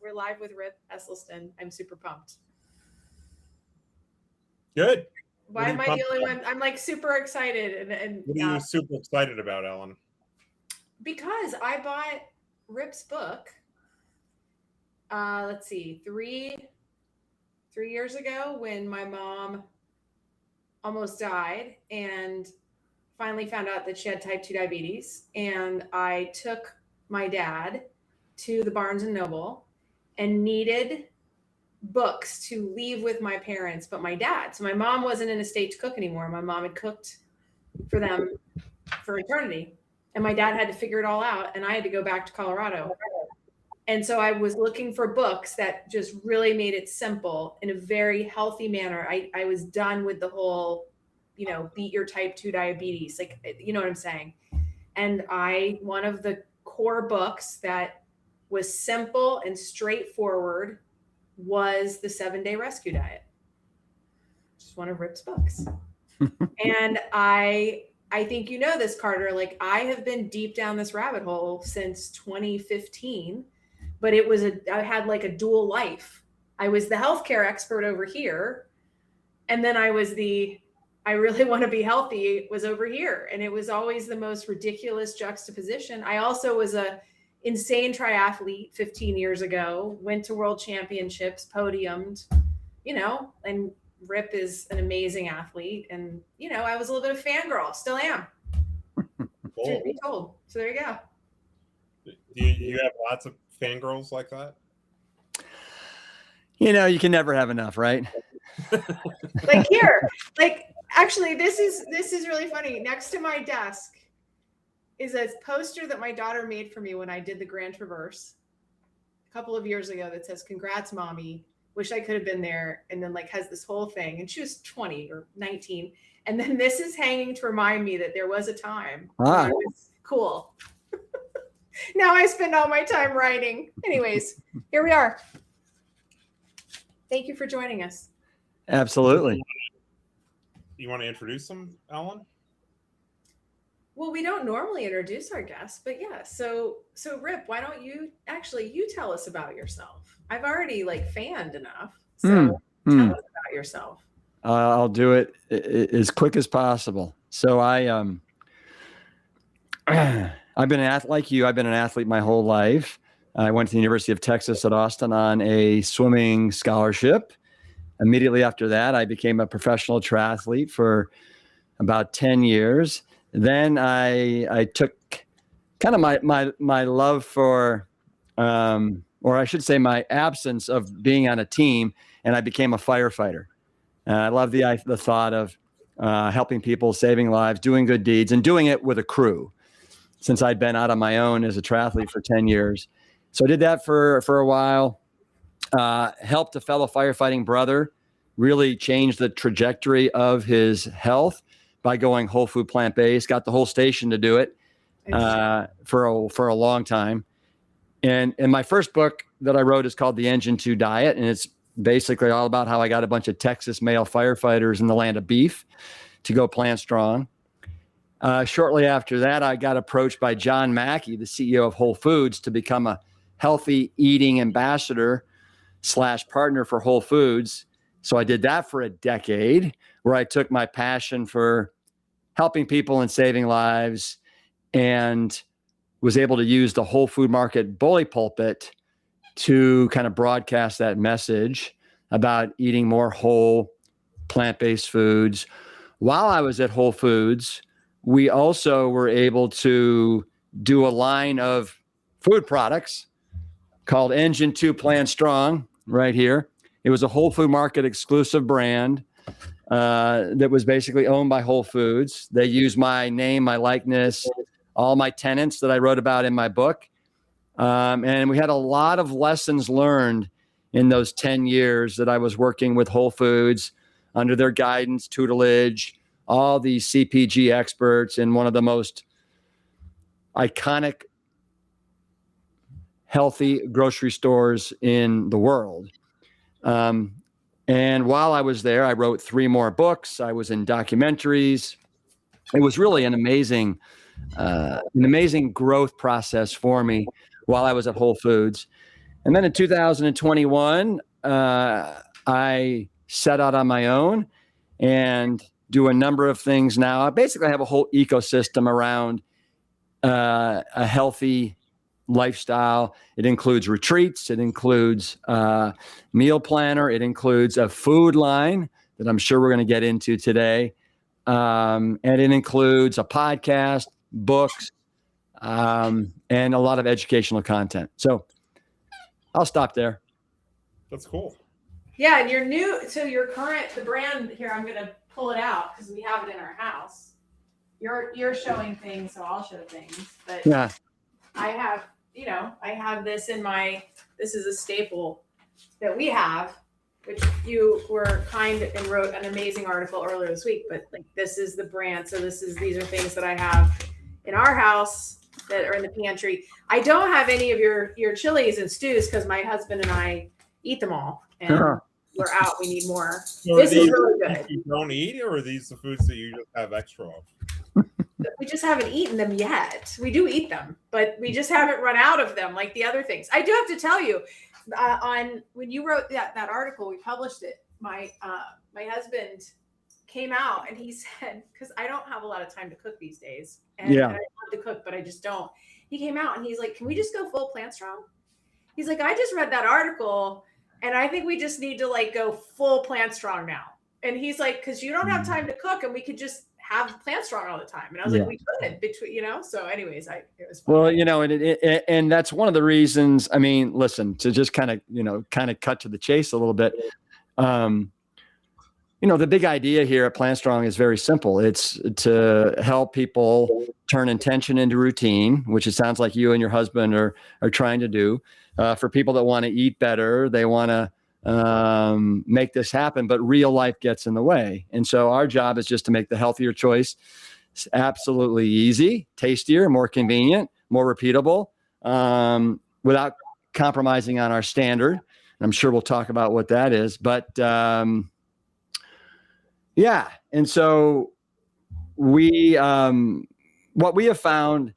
We're live with Rip Esselstyn. I'm super pumped. Good. Why am I the only one? I'm like super excited. And what are you super excited about, Ellen? Because I bought Rip's book. Let's see, three years ago when my mom almost died and finally found out that she had type 2 diabetes. And I took my dad to the Barnes and Noble and needed books to leave with my parents, but my dad. So my mom wasn't in a state to cook anymore. My mom had cooked for them for eternity. And my dad had to figure it all out. And I had to go back to Colorado. And so I was looking for books that just really made it simple in a very healthy manner. I was done with the whole, beat your type 2 diabetes. Like, you know what I'm saying? And one of the core books that was simple and straightforward was the 7-Day Rescue Diet. Just one of Rip's books. And I think you know this, Carter. Like, I have been deep down this rabbit hole since 2015, but I had like a dual life. I was the healthcare expert over here, and then I really want to be healthy was over here. And it was always the most ridiculous juxtaposition. I also was a insane triathlete 15 years ago, went to world championships, podiumed, and Rip is an amazing athlete. And, I was a little bit of fangirl, still am. Truth be told. So there you go. Do you have lots of fangirls like that? You can never have enough, right? Actually, this is really funny. Next to my desk is a poster that my daughter made for me when I did the Grand Traverse a couple of years ago that says, "Congrats, mommy. Wish I could have been there." And then has this whole thing. And she was 20 or 19. And then this is hanging to remind me that there was a time when I was cool. Now I spend all my time writing. Anyways, here we are. Thank you for joining us. Absolutely. You want to introduce them, Ellen? Well, we don't normally introduce our guests, but yeah. So Rip, why don't you tell us about yourself? I've already fanned enough. So tell us about yourself. I'll do it as quick as possible. So I've been an athlete like you. I've been an athlete my whole life. I went to the University of Texas at Austin on a swimming scholarship. Immediately after that, I became a professional triathlete for about 10 years. Then I took kind of my love for, or I should say my absence of being on a team, and I became a firefighter. I love the thought of helping people, saving lives, doing good deeds, and doing it with a crew, since I'd been out on my own as a triathlete for 10 years. So I did that for a while, helped a fellow firefighting brother really change the trajectory of his health by going whole food plant-based, got the whole station to do it for a long time. And my first book that I wrote is called The Engine 2 Diet. And it's basically all about how I got a bunch of Texas male firefighters in the land of beef to go plant strong. Shortly after that, I got approached by John Mackey, the CEO of Whole Foods, to become a healthy eating ambassador / partner for Whole Foods. So I did that for a decade, where I took my passion for helping people and saving lives and was able to use the Whole Food Market bully pulpit to kind of broadcast that message about eating more whole plant-based foods. While I was at Whole Foods, we also were able to do a line of food products called Engine 2 Plant Strong right here. It was a Whole Food Market exclusive brand that was basically owned by Whole Foods. They used my name, my likeness, all my tenets that I wrote about in my book. And we had a lot of lessons learned in those 10 years that I was working with Whole Foods under their guidance, tutelage, all these CPG experts in one of the most iconic healthy grocery stores in the world. And while I was there, I wrote 3 more books. I was in documentaries. It was really an amazing growth process for me while I was at Whole Foods. And then in 2021, I set out on my own and do a number of things now. I basically have a whole ecosystem around a healthy lifestyle. It includes retreats. It includes meal planner. It includes a food line that I'm sure we're going to get into today. And it includes a podcast, books, and a lot of educational content. So I'll stop there. That's cool. Yeah, and the brand here, I'm going to pull it out because we have it in our house. You're showing things, so I'll show things. But Yeah. I have this this is a staple that we have, which you were kind and wrote an amazing article earlier this week, but like this is the brand. So these are things that I have in our house that are in the pantry. I don't have any of your chilies and stews because my husband and I eat them all. And we're out. We need more. So this is really good. You don't eat, or are these the foods that you just have extra of? We just haven't eaten them yet. We do eat them, but we just haven't run out of them like the other things. I do have to tell you, when you wrote that article, we published it. My husband came out and he said, because I don't have a lot of time to cook these days, and I love to cook, but I just don't. He came out and he's like, "Can we just go full plant strong?" He's like, "I just read that article, and I think we just need to like go full plant strong now." And he's like, "Because you don't have time to cook, and we could just have plant strong all the time." And I was like, "We could between, So, anyways, it was fun. Well, and that's one of the reasons. I mean, listen, to just kind of cut to the chase a little bit. The big idea here at Plant Strong is very simple. It's to help people turn intention into routine, which it sounds like you and your husband are trying to do. For people that want to eat better, they want to make this happen, but real life gets in the way. And so our job is just to make the healthier choice absolutely easy, tastier, more convenient, more repeatable, without compromising on our standard. And I'm sure we'll talk about what that is, but yeah. And so what we have found,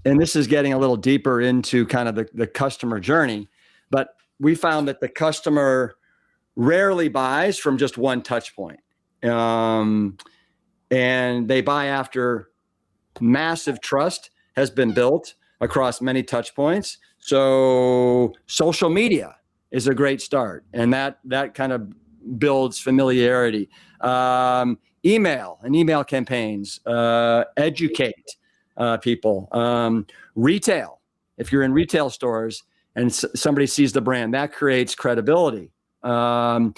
and this is getting a little deeper into kind of the customer journey, but we found that the customer rarely buys from just one touch point. And they buy after massive trust has been built across many touch points. So social media is a great start. And that kind of builds familiarity. Email and email campaigns, educate people. Retail, if you're in retail stores and somebody sees the brand, that creates credibility. Amazon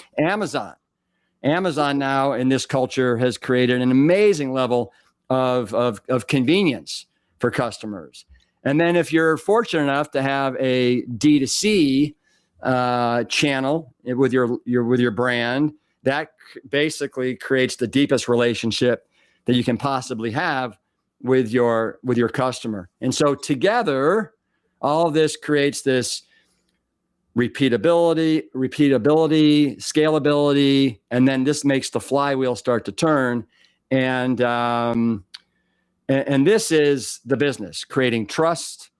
now in this culture has created an amazing level of convenience for customers. And then if you're fortunate enough to have a D2C channel with your brand, that basically creates the deepest relationship that you can possibly have with your customer. And so together, all of this creates this repeatability, scalability, and then this makes the flywheel start to turn. And this is the business, creating trust,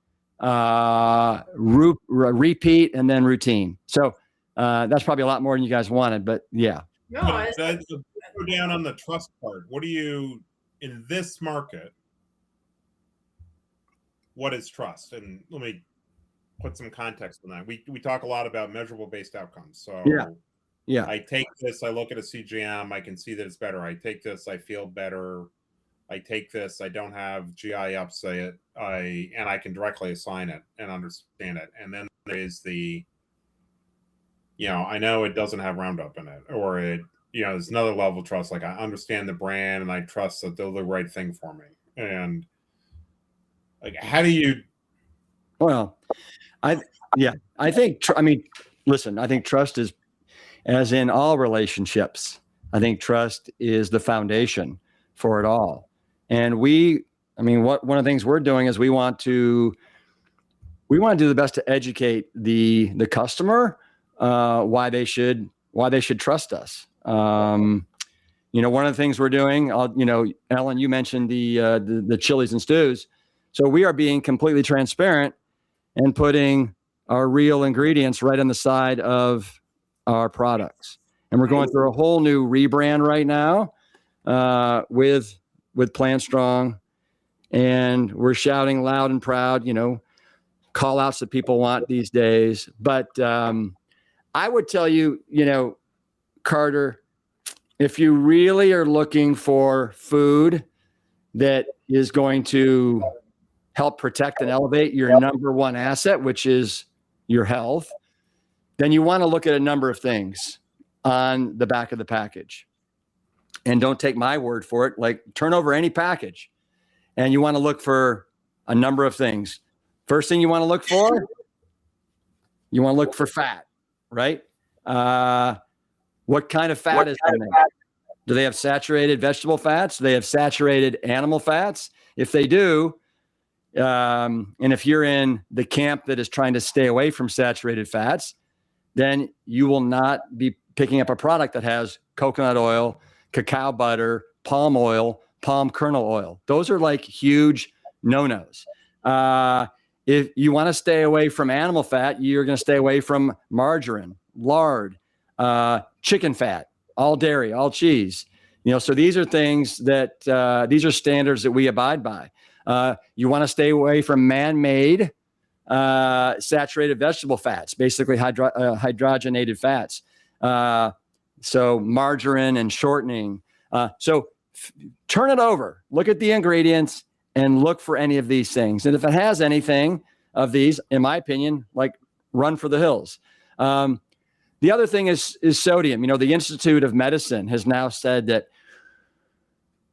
repeat, and then routine. So that's probably a lot more than you guys wanted, but yeah. No, go down on the trust part. What do you, in this market, what is trust? And let me put some context on that. We talk a lot about measurable based outcomes. So yeah, I take this, I look at a CGM, I can see that it's better. I take this, I feel better. I take this, I don't have GI upset, and I can directly assign it and understand it. And then there's the, I know it doesn't have Roundup in it, or it, there's another level of trust. Like I understand the brand and I trust that they'll do the right thing for me. And like, how do you? Well, I think trust is, as in all relationships, I think trust is the foundation for it all. And one of the things we're doing is we want to do the best to educate the customer why they should trust us. One of the things we're doing, Ellen, you mentioned the chilies and stews. So we are being completely transparent and putting are real ingredients right on the side of our products. And we're going through a whole new rebrand right now with Plant Strong. And we're shouting loud and proud, call outs that people want these days. But I would tell you, Carter, if you really are looking for food that is going to help protect and elevate your number one asset, which is your health, then you want to look at a number of things on the back of the package. And don't take my word for it. Like, turn over any package and you want to look for a number of things. First thing you want to look for, fat, right? What kind of fat is in there? Do they have saturated vegetable fats? Do they have saturated animal fats? If they do, and if you're in the camp that is trying to stay away from saturated fats, then you will not be picking up a product that has coconut oil, cacao butter, palm oil, palm kernel oil. Those are like huge no-nos. If you want to stay away from animal fat, you're going to stay away from margarine, lard, chicken fat, all dairy, all cheese. So these are things that these are standards that we abide by. You want to stay away from man-made saturated vegetable fats, basically hydrogenated fats. So margarine and shortening. Turn it over, look at the ingredients and look for any of these things. And if it has anything of these, in my opinion, like, run for the hills. The other thing is sodium. The Institute of Medicine has now said that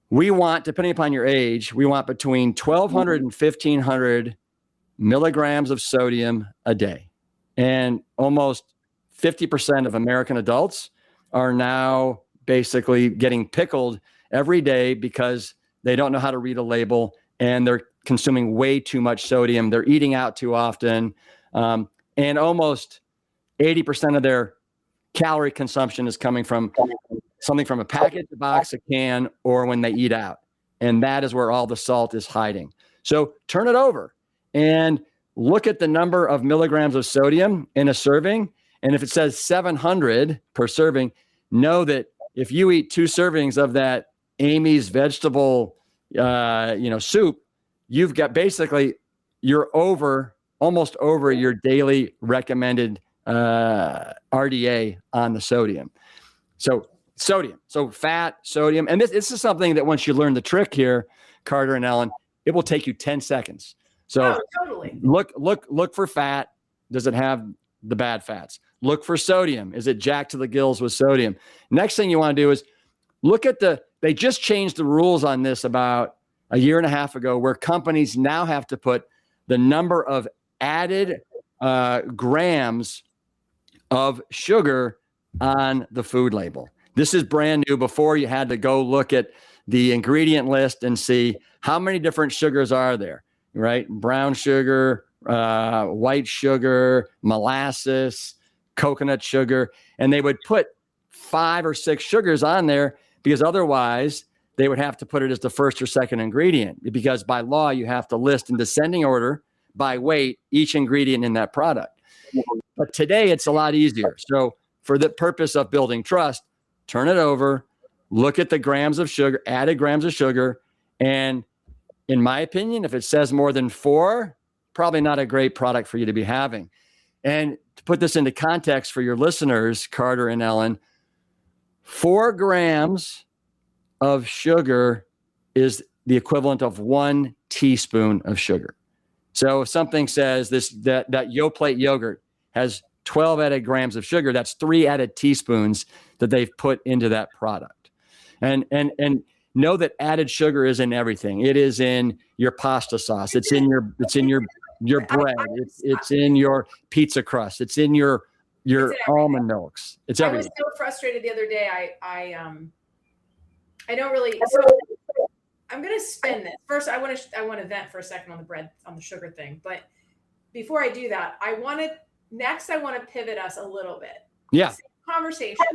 we want, depending upon your age, we want between 1,200 and 1,500 milligrams of sodium a day. And almost 50% of American adults are now basically getting pickled every day because they don't know how to read a label and they're consuming way too much sodium. They're eating out too often. And almost 80% of their calorie consumption is coming from something from a package, a box, a can, or when they eat out. And that is where all the salt is hiding. So turn it over and look at the number of milligrams of sodium in a serving. And if it says 700 per serving, know that if you eat 2 servings of that Amy's vegetable, soup, you've got basically, you're almost over your daily recommended RDA on the sodium. So fat, sodium, and this is something that once you learn the trick here, Carter and Ellen, it will take you 10 seconds. So totally. Look for fat. Does it have the bad fats? Look for sodium. Is it jacked to the gills with sodium? Next thing you want to do is look at they just changed the rules on this about a year and a half ago, where companies now have to put the number of added grams of sugar on the food label. This is brand new. Before, you had to go look at the ingredient list and see how many different sugars are there, right? Brown sugar, white sugar, molasses, coconut sugar. And they would put 5 or 6 sugars on there because otherwise they would have to put it as the first or second ingredient, because by law, you have to list in descending order by weight each ingredient in that product. But today it's a lot easier. So for the purpose of building trust, turn it over, look at the grams of sugar, added grams of sugar. And in my opinion, if it says more than 4, probably not a great product for you to be having. And to put this into context for your listeners, Carter and Ellen, 4 grams of sugar is the equivalent of 1 teaspoon of sugar. So if something says that Yoplait yogurt has 12 added grams of sugar, that's 3 added teaspoons that they've put into that product. And know that added sugar is in everything. It is in your pasta sauce. It's in your bread. It's in your pizza crust. It's in your almond milks. It's everything. I was so frustrated the other day. I don't really. So I'm going to spin this first. I want to vent for a second on the sugar thing. But before I do that, I want to pivot us a little bit. Yeah. Same conversation,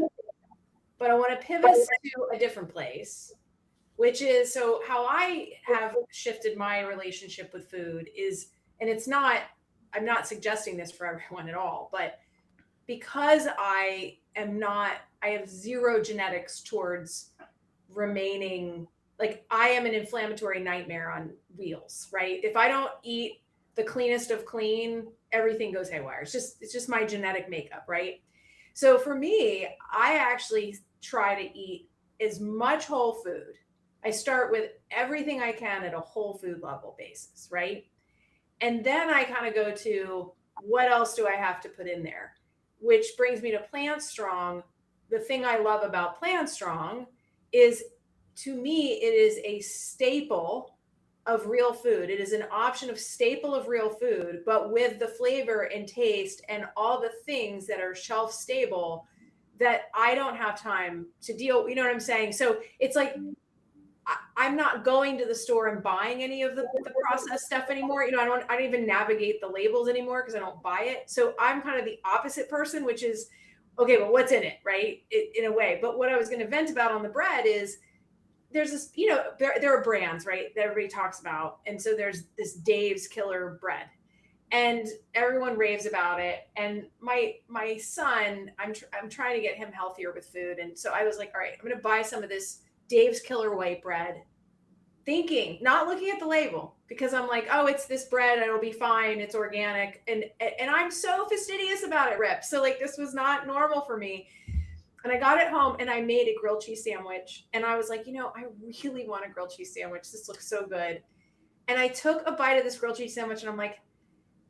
but I want to pivot to a different place, which is, so how I have shifted my relationship with food is, and it's not I'm not suggesting this for everyone at all, but because I have zero genetics towards remaining, like I am an inflammatory nightmare on wheels, right? If I don't eat the cleanest of clean, everything goes haywire. It's just my genetic makeup, right? So for me, I actually try to eat as much whole food. I start with everything I can at a whole food level basis, right? And then I kind of go to what else do I have to put in there? Which brings me to Plant Strong. The thing I love about Plant Strong is, to me, it is a staple of real food. It is an option of staple of real food, but with the flavor and taste and all the things that are shelf stable that I don't have time to deal. You know what I'm saying? So it's like, I'm not going to the store and buying any of the processed stuff anymore. You know, I don't even navigate the labels anymore because I don't buy it. So I'm kind of the opposite person, which is, okay, but what's in it, right? In a way. But what I was going to vent about on the bread is, there's this, you know, there are brands, right, that everybody talks about. And so there's this Dave's Killer bread, and everyone raves about it. And my son, I'm trying to get him healthier with food. And so I was like, all right, I'm going to buy some of this Dave's Killer white bread, thinking, not looking at the label, because I'm like, oh, it's this bread, it'll be fine, it's organic. And I'm so fastidious about it, Rip. So like, this was not normal for me. And I got it home and I made a grilled cheese sandwich. And I was like, you know, I really want a grilled cheese sandwich. This looks so good. And I took a bite of this grilled cheese sandwich and I'm like,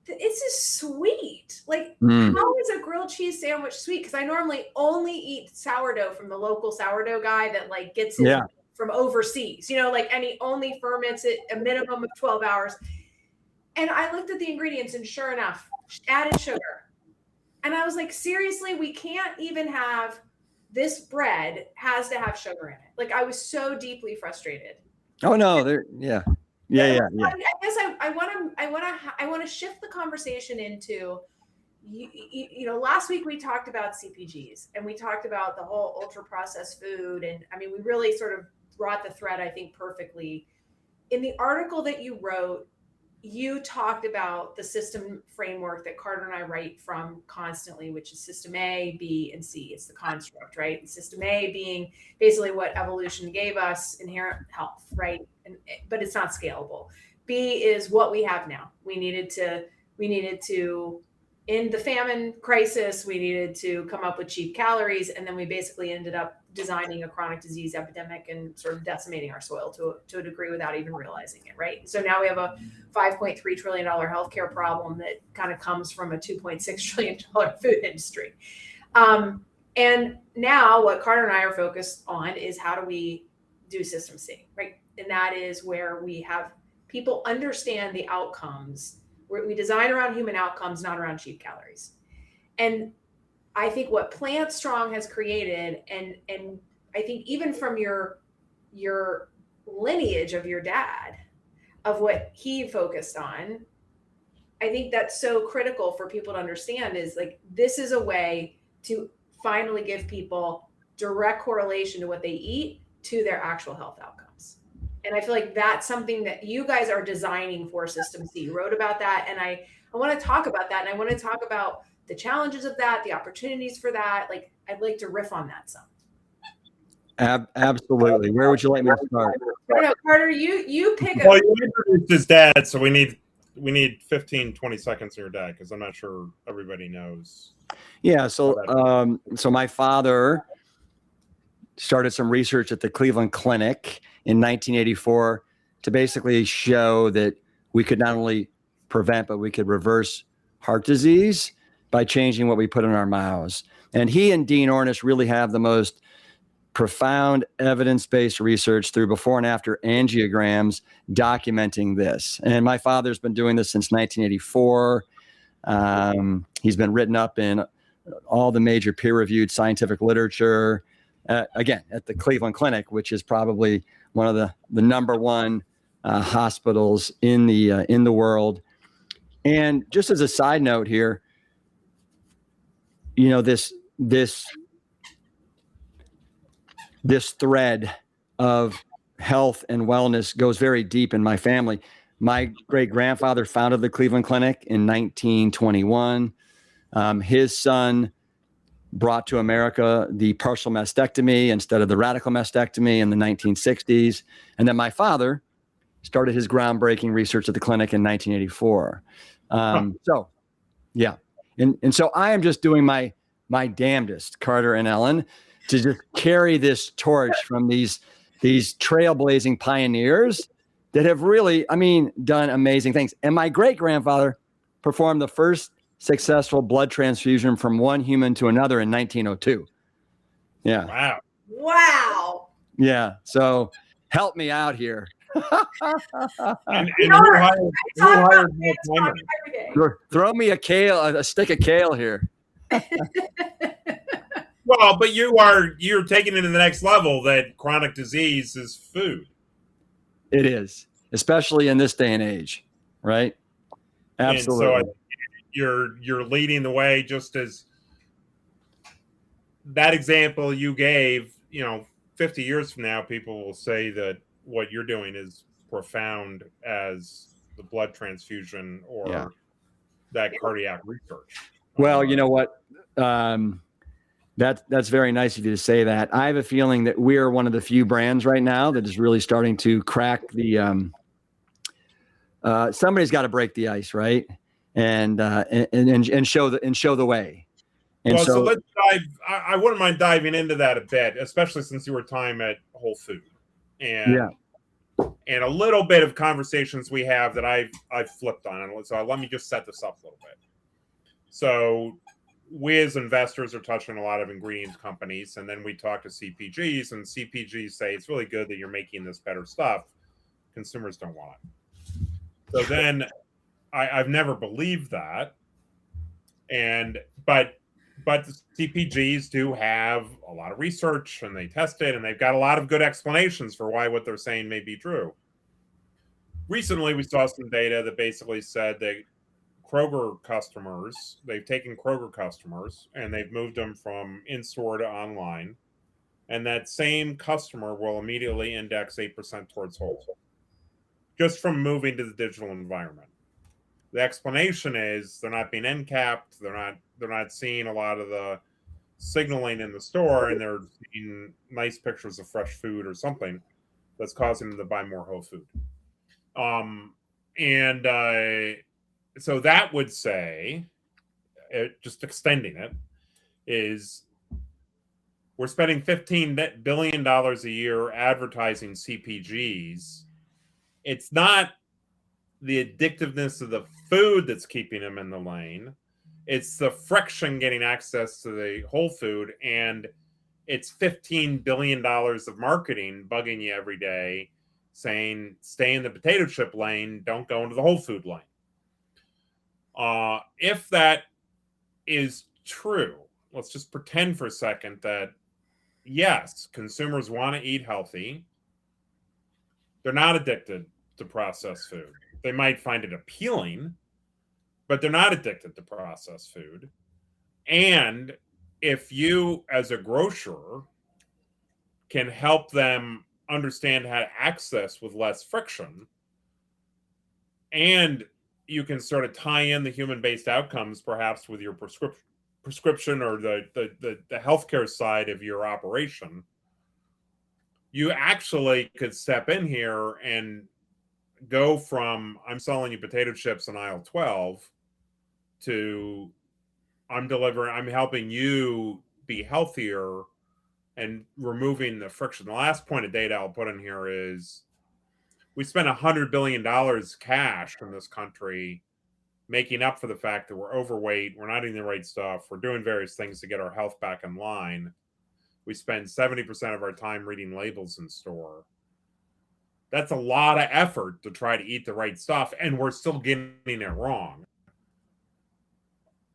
this is sweet. Like, how is a grilled cheese sandwich sweet? Because I normally only eat sourdough from the local sourdough guy that like gets it from overseas, you know, like, and he only ferments it a minimum of 12 hours. And I looked at the ingredients and sure enough, added sugar. And I was like, seriously, we can't even have, this bread has to have sugar in it. Like, I was so deeply frustrated. Oh no, yeah. I guess I want to shift the conversation into, you know, last week we talked about CPGs and we talked about the whole ultra processed food. And I mean, we really sort of brought the thread, I think, perfectly. In the article that you wrote, you talked about the system framework that Carter and I write from constantly, which is system A, B, and C. It's the construct, right? And system A being basically what evolution gave us, inherent health, right? But it's not scalable. B is what we have now. We needed to in the famine crisis, we needed to come up with cheap calories. And then we basically ended up designing a chronic disease epidemic and sort of decimating our soil to a degree without even realizing it, right? So now we have a $5.3 trillion healthcare problem that kind of comes from a $2.6 trillion food industry. And now what Carter and I are focused on is, how do we do system C, right? And that is where we have people understand the outcomes, where we design around human outcomes, not around cheap calories. And I think what Plant Strong has created, and I think even from your lineage of your dad, of what he focused on, I think that's so critical for people to understand, is like, this is a way to finally give people direct correlation to what they eat to their actual health outcomes. And I feel like that's something that you guys are designing for System C. You wrote about that. And I want to talk about that. And I want to talk about the challenges of that, the opportunities for that. Like, I'd like to riff on that some. Absolutely. Where would you like me to start? I don't know, Carter, you pick Well, you introduced his dad, so we need 15, 20 seconds of your dad, because I'm not sure everybody knows. Yeah. So my father started some research at the Cleveland Clinic in 1984 to basically show that we could not only prevent, but we could reverse heart disease by changing what we put in our mouths. And he and Dean Ornish really have the most profound evidence-based research through before and after angiograms documenting this. And my father's been doing this since 1984. He's been written up in all the major peer-reviewed scientific literature, again, at the Cleveland Clinic, which is probably one of the number one hospitals in the world. And just as a side note here, you know, this thread of health and wellness goes very deep in my family. My great grandfather founded the Cleveland Clinic in 1921. His son brought to America the partial mastectomy instead of the radical mastectomy in the 1960s. And then my father started his groundbreaking research at the clinic in 1984. So, yeah. And so I am just doing my damnedest, Carter and Ellen, to just carry this torch from these trailblazing pioneers that have really, done amazing things. And my great-grandfather performed the first successful blood transfusion from one human to another in 1902. Yeah. Wow. Yeah. So help me out here. Throw me a stick of kale here. Well, but you're taking it to the next level that chronic disease is food. It is, especially in this day and age, right? Absolutely. And so you're leading the way, just as that example you gave, 50 years from now, people will say that what you're doing is profound as the blood transfusion or that cardiac research. Well, you know what? That's very nice of you to say that. I have a feeling that we are one of the few brands right now that is really starting to crack the. Somebody's got to break the ice, right? And show the way. And so let's dive. I wouldn't mind diving into that a bit, especially since you were time at Whole Food, and a little bit of conversations we have that I've flipped on. So let me just set this up a little bit. So we as investors are touching a lot of ingredients companies, and then we talk to CPGs, and CPGs say it's really good that you're making this better stuff. Consumers don't want it. So then I've never believed that. But the CPGs do have a lot of research, and they test it, and they've got a lot of good explanations for why what they're saying may be true. Recently, we saw some data that basically said that they've taken Kroger customers and they've moved them from in-store to online. And that same customer will immediately index 8% towards Whole, just from moving to the digital environment. The explanation is they're not being end capped. They're not seeing a lot of the signaling in the store, and they're seeing nice pictures of fresh food or something that's causing them to buy more whole food. So that would say, just extending it, is we're spending $15 billion a year advertising CPGs. It's not the addictiveness of the food that's keeping them in the lane. It's the friction getting access to the whole food, and it's $15 billion of marketing bugging you every day saying, stay in the potato chip lane, don't go into the whole food lane. If that is true, let's just pretend for a second that, yes, consumers want to eat healthy. They're not addicted to processed food. They might find it appealing, but they're not addicted to processed food. And if you, as a grocer, can help them understand how to access with less friction, and you can sort of tie in the human-based outcomes, perhaps with your prescription or the healthcare side of your operation, you actually could step in here and go from I'm selling you potato chips in aisle 12 to I'm helping you be healthier and removing the friction. The last point of data I'll put in here is we spent $100 billion cash in this country making up for the fact that we're overweight, we're not eating the right stuff, we're doing various things to get our health back in line. We spend 70% of our time reading labels in store. That's a lot of effort to try to eat the right stuff, and we're still getting it wrong.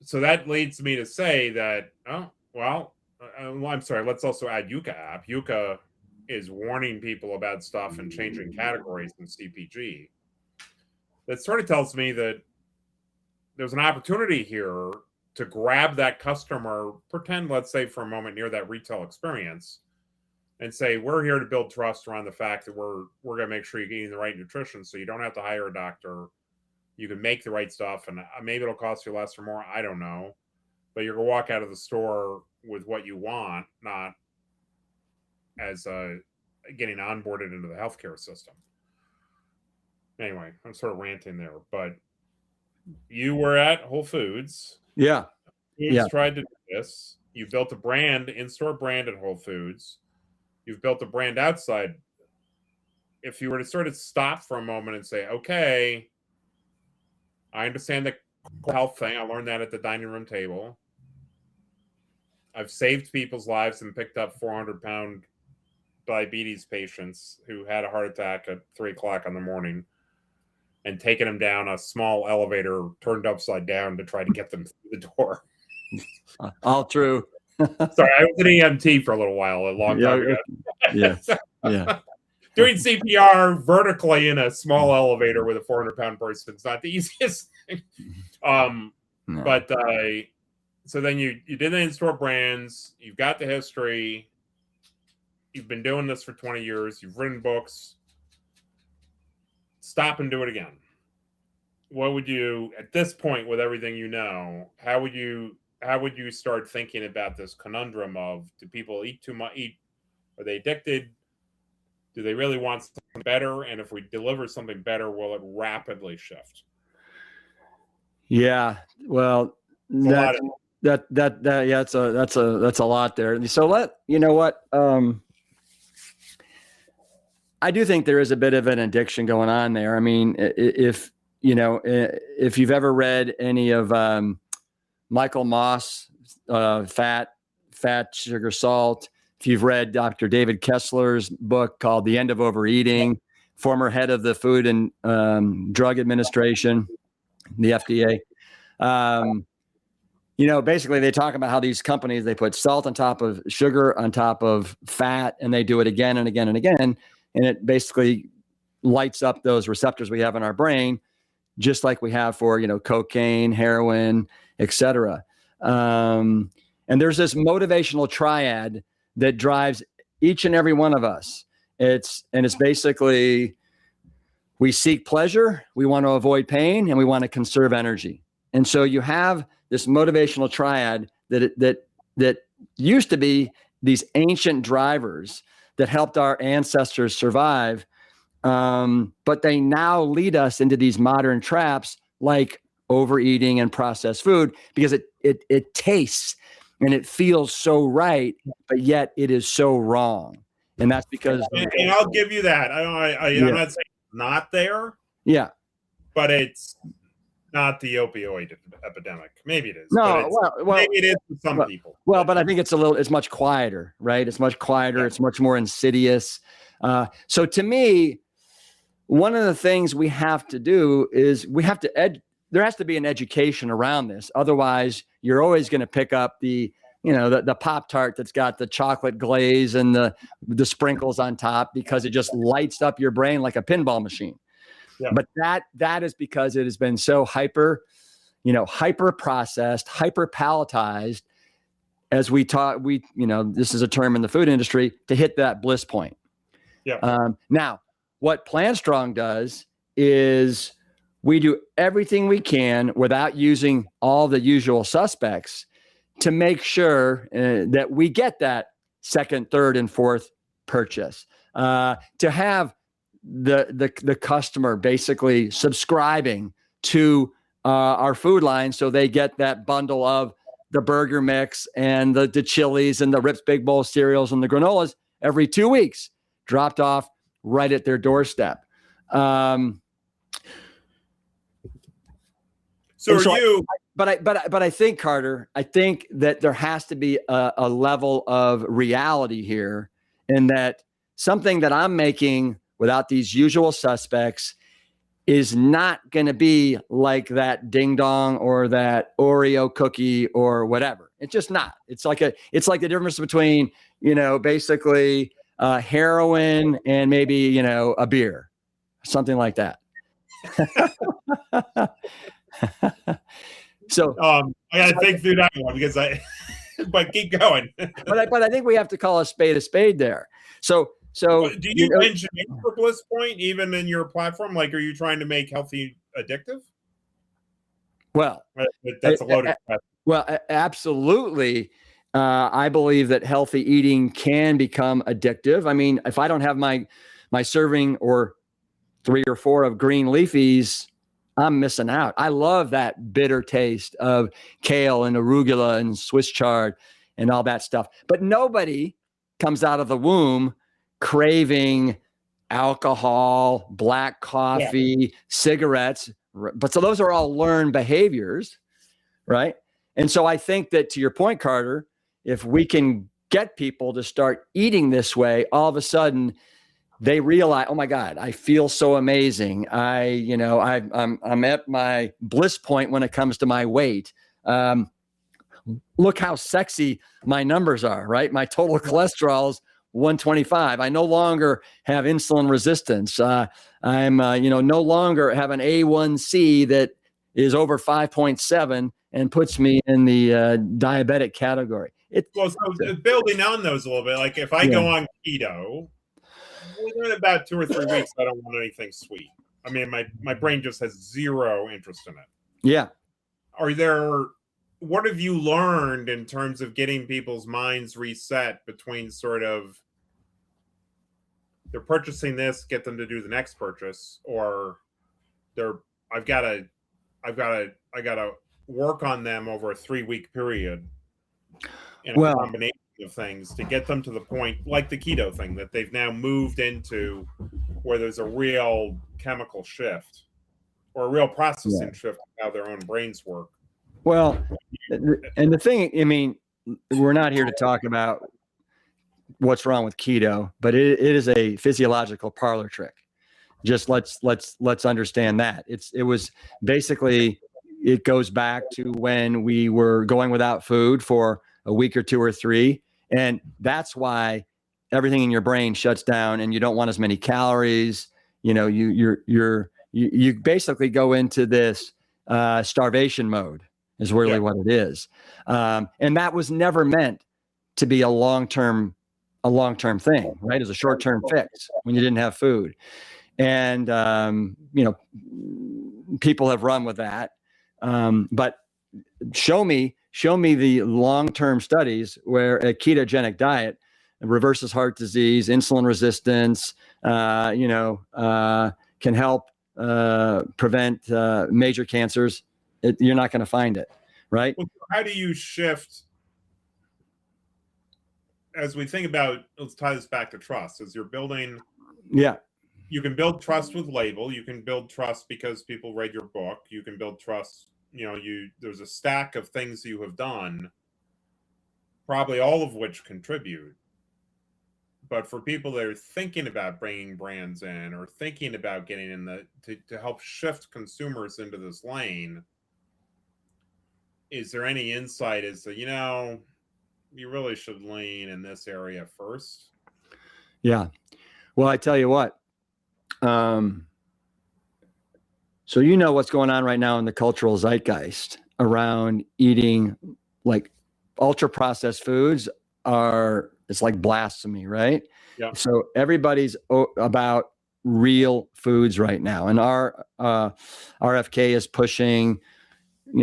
So that leads me to say that, I'm sorry, let's also add Yuka app. Yuka is warning people about stuff and changing categories in CPG. That sort of tells me that there's an opportunity here to grab that customer, pretend, let's say for a moment, near that retail experience, and say, we're here to build trust around the fact that we're going to make sure you're getting the right nutrition, so you don't have to hire a doctor. You can make the right stuff, and maybe it'll cost you less or more. I don't know. But you're going to walk out of the store with what you want, not as getting onboarded into the healthcare system. Anyway, I'm sort of ranting there, but you were at Whole Foods. Yeah. Foods tried to do this. You built a brand, in-store brand at Whole Foods. You've built a brand outside. If you were to sort of stop for a moment and say, okay, I understand the health thing. I learned that at the dining room table. I've saved people's lives and picked up 400-pound diabetes patients who had a heart attack at 3 o'clock in the morning and taken them down a small elevator turned upside down to try to get them through the door. All true. Sorry, I was an EMT for a little while, a long time ago. Yeah. Doing CPR vertically in a small elevator with a 400-pound person is not the easiest thing. No. But so then you did the in-store brands. You've got the history. You've been doing this for 20 years. You've written books. Stop and do it again. What would you, at this point, with everything you know, how would you start thinking about this conundrum of, do people eat too much? Are they addicted? Do they really want something better? And if we deliver something better, will it rapidly shift? Yeah. Well, that's a lot there. So you know what? I do think there is a bit of an addiction going on there. I mean, if you've ever read any of Michael Moss, Fat, Sugar, Salt, if you've read Dr. David Kessler's book called The End of Overeating, former head of the Food and Drug Administration, the FDA, basically they talk about how these companies, they put salt on top of sugar, on top of fat, and they do it again and again and again. And it basically lights up those receptors we have in our brain, just like we have for, cocaine, heroin, et cetera. And there's this motivational triad that drives each and every one of us. It's basically, we seek pleasure, we want to avoid pain, and we want to conserve energy. And so you have this motivational triad that used to be these ancient drivers that helped our ancestors survive. But they now lead us into these modern traps like overeating and processed food, because it tastes and it feels so right, but yet it is so wrong. And that's because... And I'll give you that. I'm not saying it's not there. Yeah. But it's not the opioid epidemic. Maybe it is. No, maybe it is for some people. Well, but I think it's much quieter, right? It's much quieter. Yeah. It's much more insidious. So to me, one of the things we have to do is there has to be an education around this. Otherwise, you're always going to pick up the Pop-Tart that's got the chocolate glaze and the sprinkles on top, because it just lights up your brain like a pinball machine. Yeah. But that is because it has been so hyper processed, hyper palatized, as we taught, this is a term in the food industry, to hit that bliss point. Yeah. Now, what Plant Strong does is we do everything we can without using all the usual suspects to make sure that we get that second, third, and fourth purchase. To have the customer basically subscribing to our food line, so they get that bundle of the burger mix and the chilies and the Rips Big Bowl cereals and the granolas every 2 weeks, dropped off right at their doorstep. But I think, Carter, that there has to be a level of reality here, in that something that I'm making without these usual suspects is not going to be like that ding dong or that Oreo cookie or whatever. It's just not. It's like the difference between, basically heroin and maybe, a beer, something like that. So I got to think through that one, because but keep going. but I think we have to call a spade there. So do you engineer for Bliss Point even in your platform? Like, are you trying to make healthy addictive? Well, that's a loaded question. Well, absolutely. I believe that healthy eating can become addictive. I mean, if I don't have my serving or 3 or 4 of green leafies, I'm missing out. I love that bitter taste of kale and arugula and Swiss chard and all that stuff. But nobody comes out of the womb craving alcohol, black coffee, cigarettes. But so those are all learned behaviors, right? And so I think that, to your point, Carter, if we can get people to start eating this way, all of a sudden they realize, oh my God, I feel so amazing. I'm at my bliss point when it comes to my weight. Look how sexy my numbers are, right? My total cholesterol is 125. I no longer have insulin resistance. I'm no longer have an A1C that is over 5.7 and puts me in the diabetic category. So building on those a little bit, like if I go on keto, within about 2 or 3 weeks, I don't want anything sweet. I mean, my brain just has zero interest in it. Yeah. What have you learned in terms of getting people's minds reset between sort of they're purchasing this, get them to do the next purchase, or I gotta work on them over a 3-week period in a combination of things to get them to the point, like the keto thing, that they've now moved into where there's a real chemical shift or a real processing shift of how their own brains work. Well, and the thing, I mean, we're not here to talk about what's wrong with keto, but it is a physiological parlor trick. Just let's understand that. It was basically, it goes back to when we were going without food for a week or 2 or 3. And that's why everything in your brain shuts down and you don't want as many calories. You basically go into this starvation mode is really what it is. And that was never meant to be a long-term thing, right? As a short-term fix when you didn't have food. And, people have run with that. But show me the long-term studies where a ketogenic diet reverses heart disease, insulin resistance, can help prevent major cancers. You're not going to find it, right? Well, how do you shift, as we think about, let's tie this back to trust, as you're building. Yeah. You can build trust with label. You can build trust because people read your book. You can build trust. There's a stack of things you have done, probably all of which contribute. But for people that are thinking about bringing brands in or thinking about getting in to help shift consumers into this lane, is there any insight as to, you really should lean in this area first? Yeah. Well, I tell you what, so what's going on right now in the cultural zeitgeist around eating like ultra processed foods it's like blasphemy, right? Yeah. So everybody's about real foods right now. And our RFK is pushing,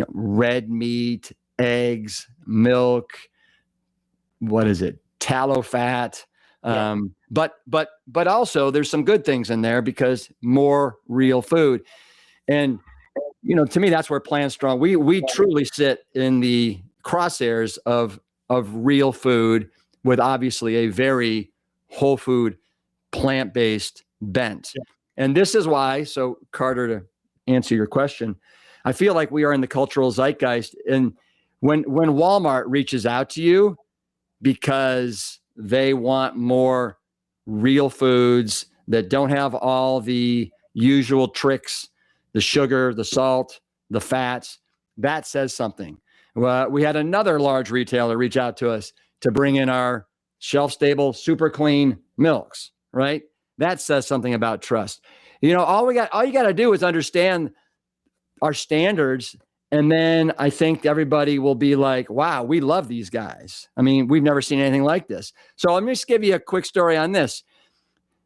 red meat, eggs, milk, what is it? Tallow fat. Yeah. But also there's some good things in there because more real food. And, to me, that's where Plant Strong, we truly sit in the crosshairs of real food with obviously a very whole food, plant-based bent. Yeah. And this is why, so Carter, to answer your question, I feel like we are in the cultural zeitgeist. And when Walmart reaches out to you because they want more real foods that don't have all the usual tricks, the sugar, the salt, the fats, that says something. Well, we had another large retailer reach out to us to bring in our shelf-stable, super clean milks, right? That says something about trust. All you got to do is understand our standards And then I think everybody will be like, wow, we love these guys. I mean, we've never seen anything like this. So let me just give you a quick story on this.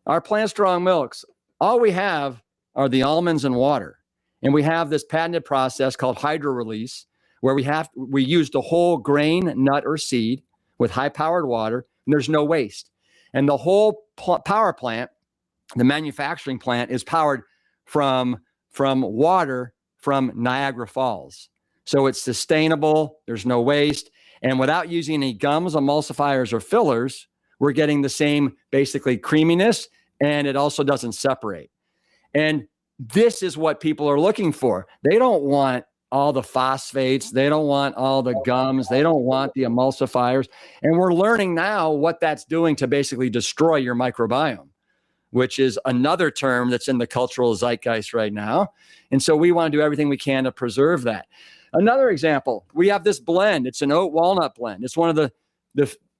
Our Plant Strong milks, all we have are the almonds and water. And we have this patented process called hydro release, where we use the whole grain, nut, or seed with high-powered water, and there's no waste. And the whole power plant, the manufacturing plant, is powered from water from Niagara Falls. So it's sustainable, there's no waste, and without using any gums, emulsifiers, or fillers, we're getting the same basically creaminess, and it also doesn't separate. And this is what people are looking for. They don't want all the phosphates. They don't want all the gums. They don't want the emulsifiers. And we're learning now what that's doing to basically destroy your microbiome, which is another term that's in the cultural zeitgeist right now. And so we want to do everything we can to preserve that. Another example, we have this blend. It's an oat walnut blend. It's one of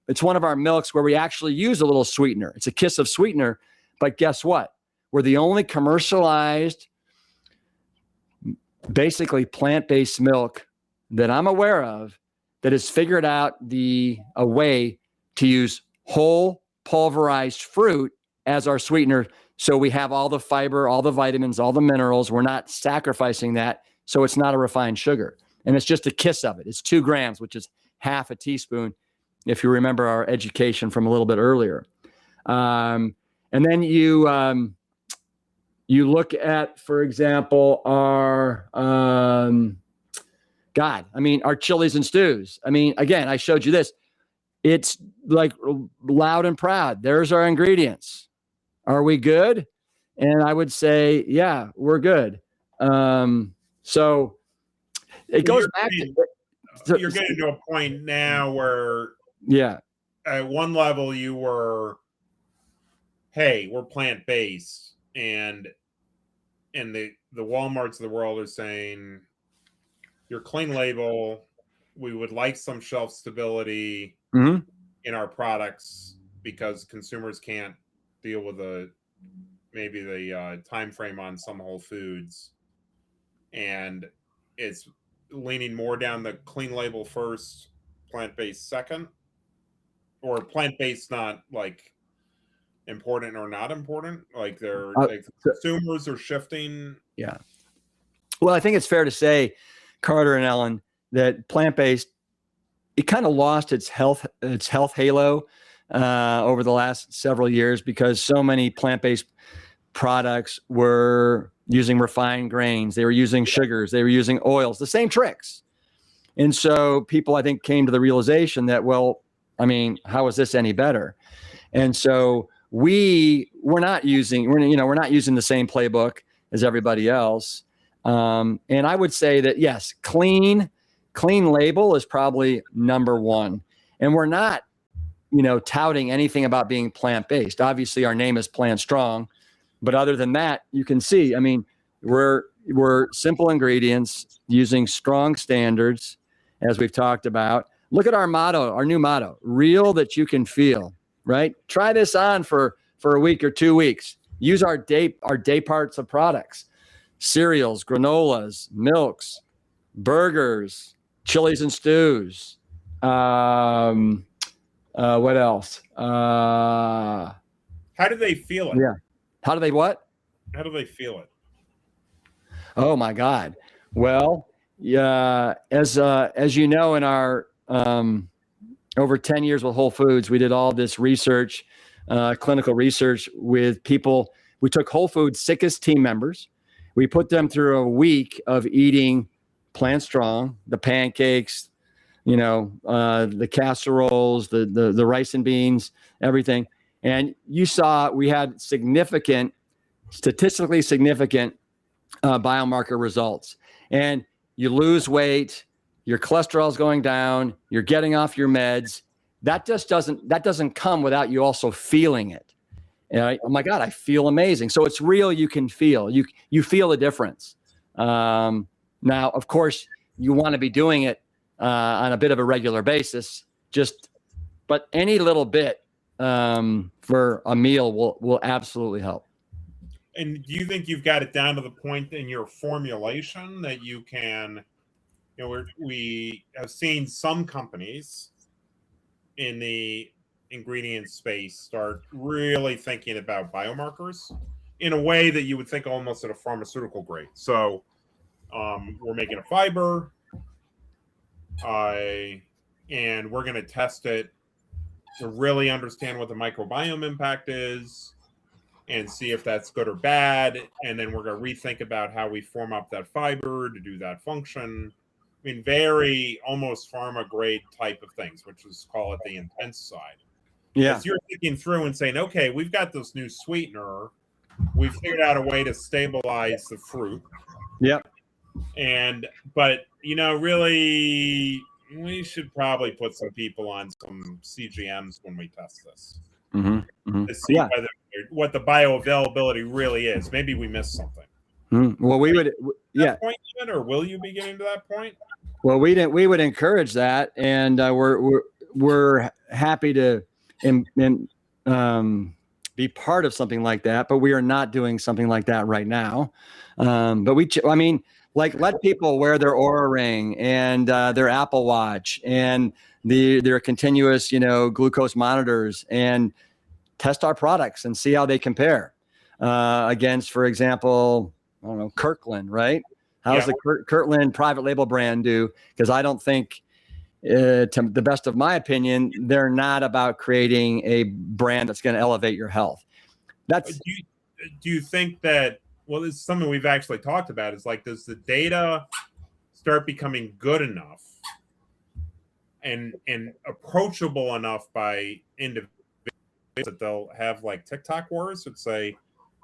it's one of our milks where we actually use a little sweetener. It's a kiss of sweetener, but guess what? We're the only commercialized, basically plant-based milk that I'm aware of that has figured out a way to use whole pulverized fruit as our sweetener. So we have all the fiber, all the vitamins, all the minerals. We're not sacrificing that. So it's not a refined sugar. And it's just a kiss of it. It's 2 grams, which is half a teaspoon, if you remember our education from a little bit earlier. And then you look at, for example, our chilies and stews. I mean, again, I showed you this. It's like loud and proud. There's our ingredients. Are we good? And I would say, yeah, we're good. So it goes back to... You're getting to a point now where... Yeah. At one level, you were, hey, we're plant-based. And the Walmarts of the world are saying, you're clean label. We would like some shelf stability in our products because consumers can't deal with the time frame on some whole foods. And it's leaning more down the clean label first, plant-based second, or plant-based not like important or not important, like consumers are shifting. Yeah. Well, I think it's fair to say, Carter and Ellen, that plant-based, it kind of lost its health halo over the last several years because so many plant-based products were using refined grains, they were using sugars, they were using oils, the same tricks. And so people, I think, came to the realization that, well, I mean, how is this any better? And so we're not using the same playbook as everybody else. And I would say that, yes, clean label is probably number one. And we're not, touting anything about being plant-based. Obviously, our name is Plant Strong. But other than that, you can see, I mean, we're simple ingredients using strong standards, as we've talked about. Look at our motto, our new motto, real that you can feel, right? Try this on for a week or 2 weeks. Use our day parts of products, cereals, granolas, milks, burgers, chilies and stews. What else? How do they feel it? Yeah. How do they what? How do they feel it? Oh my God. Well, yeah, as you know, in our over 10 years with Whole Foods, we did all this research, clinical research with people. We took Whole Foods' sickest team members. We put them through a week of eating Plant Strong, the pancakes, the casseroles, the rice and beans, everything. And you saw we had statistically significant biomarker results. And you lose weight, your cholesterol's going down, you're getting off your meds. That doesn't come without you also feeling it. And oh my God, I feel amazing. So it's real. You can feel, you feel a difference. Now, of course, you want to be doing it on a bit of a regular basis, but any little bit for a meal will absolutely help. And do you think you've got it down to the point in your formulation that you can we have seen some companies in the ingredient space start really thinking about biomarkers in a way that you would think almost at a pharmaceutical grade. So we're making a fiber, and we're going to test it to really understand what the microbiome impact is and see if that's good or bad. And then we're going to rethink about how we form up that fiber to do that function. I mean, very almost pharma grade type of things, which is, call it the intense side. Yeah. As you're thinking through and saying, okay, we've got this new sweetener. We've figured out a way to stabilize the fruit. Yep. But really, we should probably put some people on some CGMs when we test this. To see what the bioavailability really is. Maybe we missed something. Well, we would, point even, or will you be getting to that point? Well, we would encourage that, and we're happy to be part of something like that. But we are not doing something like that right now. But let people wear their Oura Ring and their Apple Watch and their continuous, glucose monitors, and test our products and see how they compare against, for example, I don't know, Kirkland, right? How's the Kirkland private label brand do? Because I don't think, to the best of my opinion, they're not about creating a brand that's going to elevate your health. That's. Do you think that? Well, this is something we've actually talked about. Is like, does the data start becoming good enough and approachable enough by individuals that they'll have like TikTok wars that say,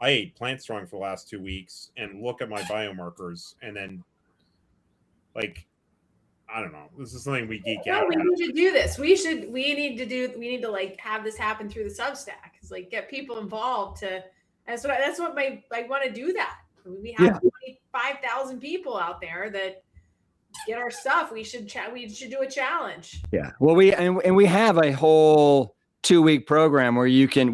I ate plant strong for the last 2 weeks and look at my biomarkers, and then I don't know. This is something we geek out. We need to do this. We need to like have this happen through the Substack. It's like get people involved that's what I want to do that. We have 25,000 people out there that get our stuff. We should do a challenge. Yeah. Well, we have a whole 2-week program where we can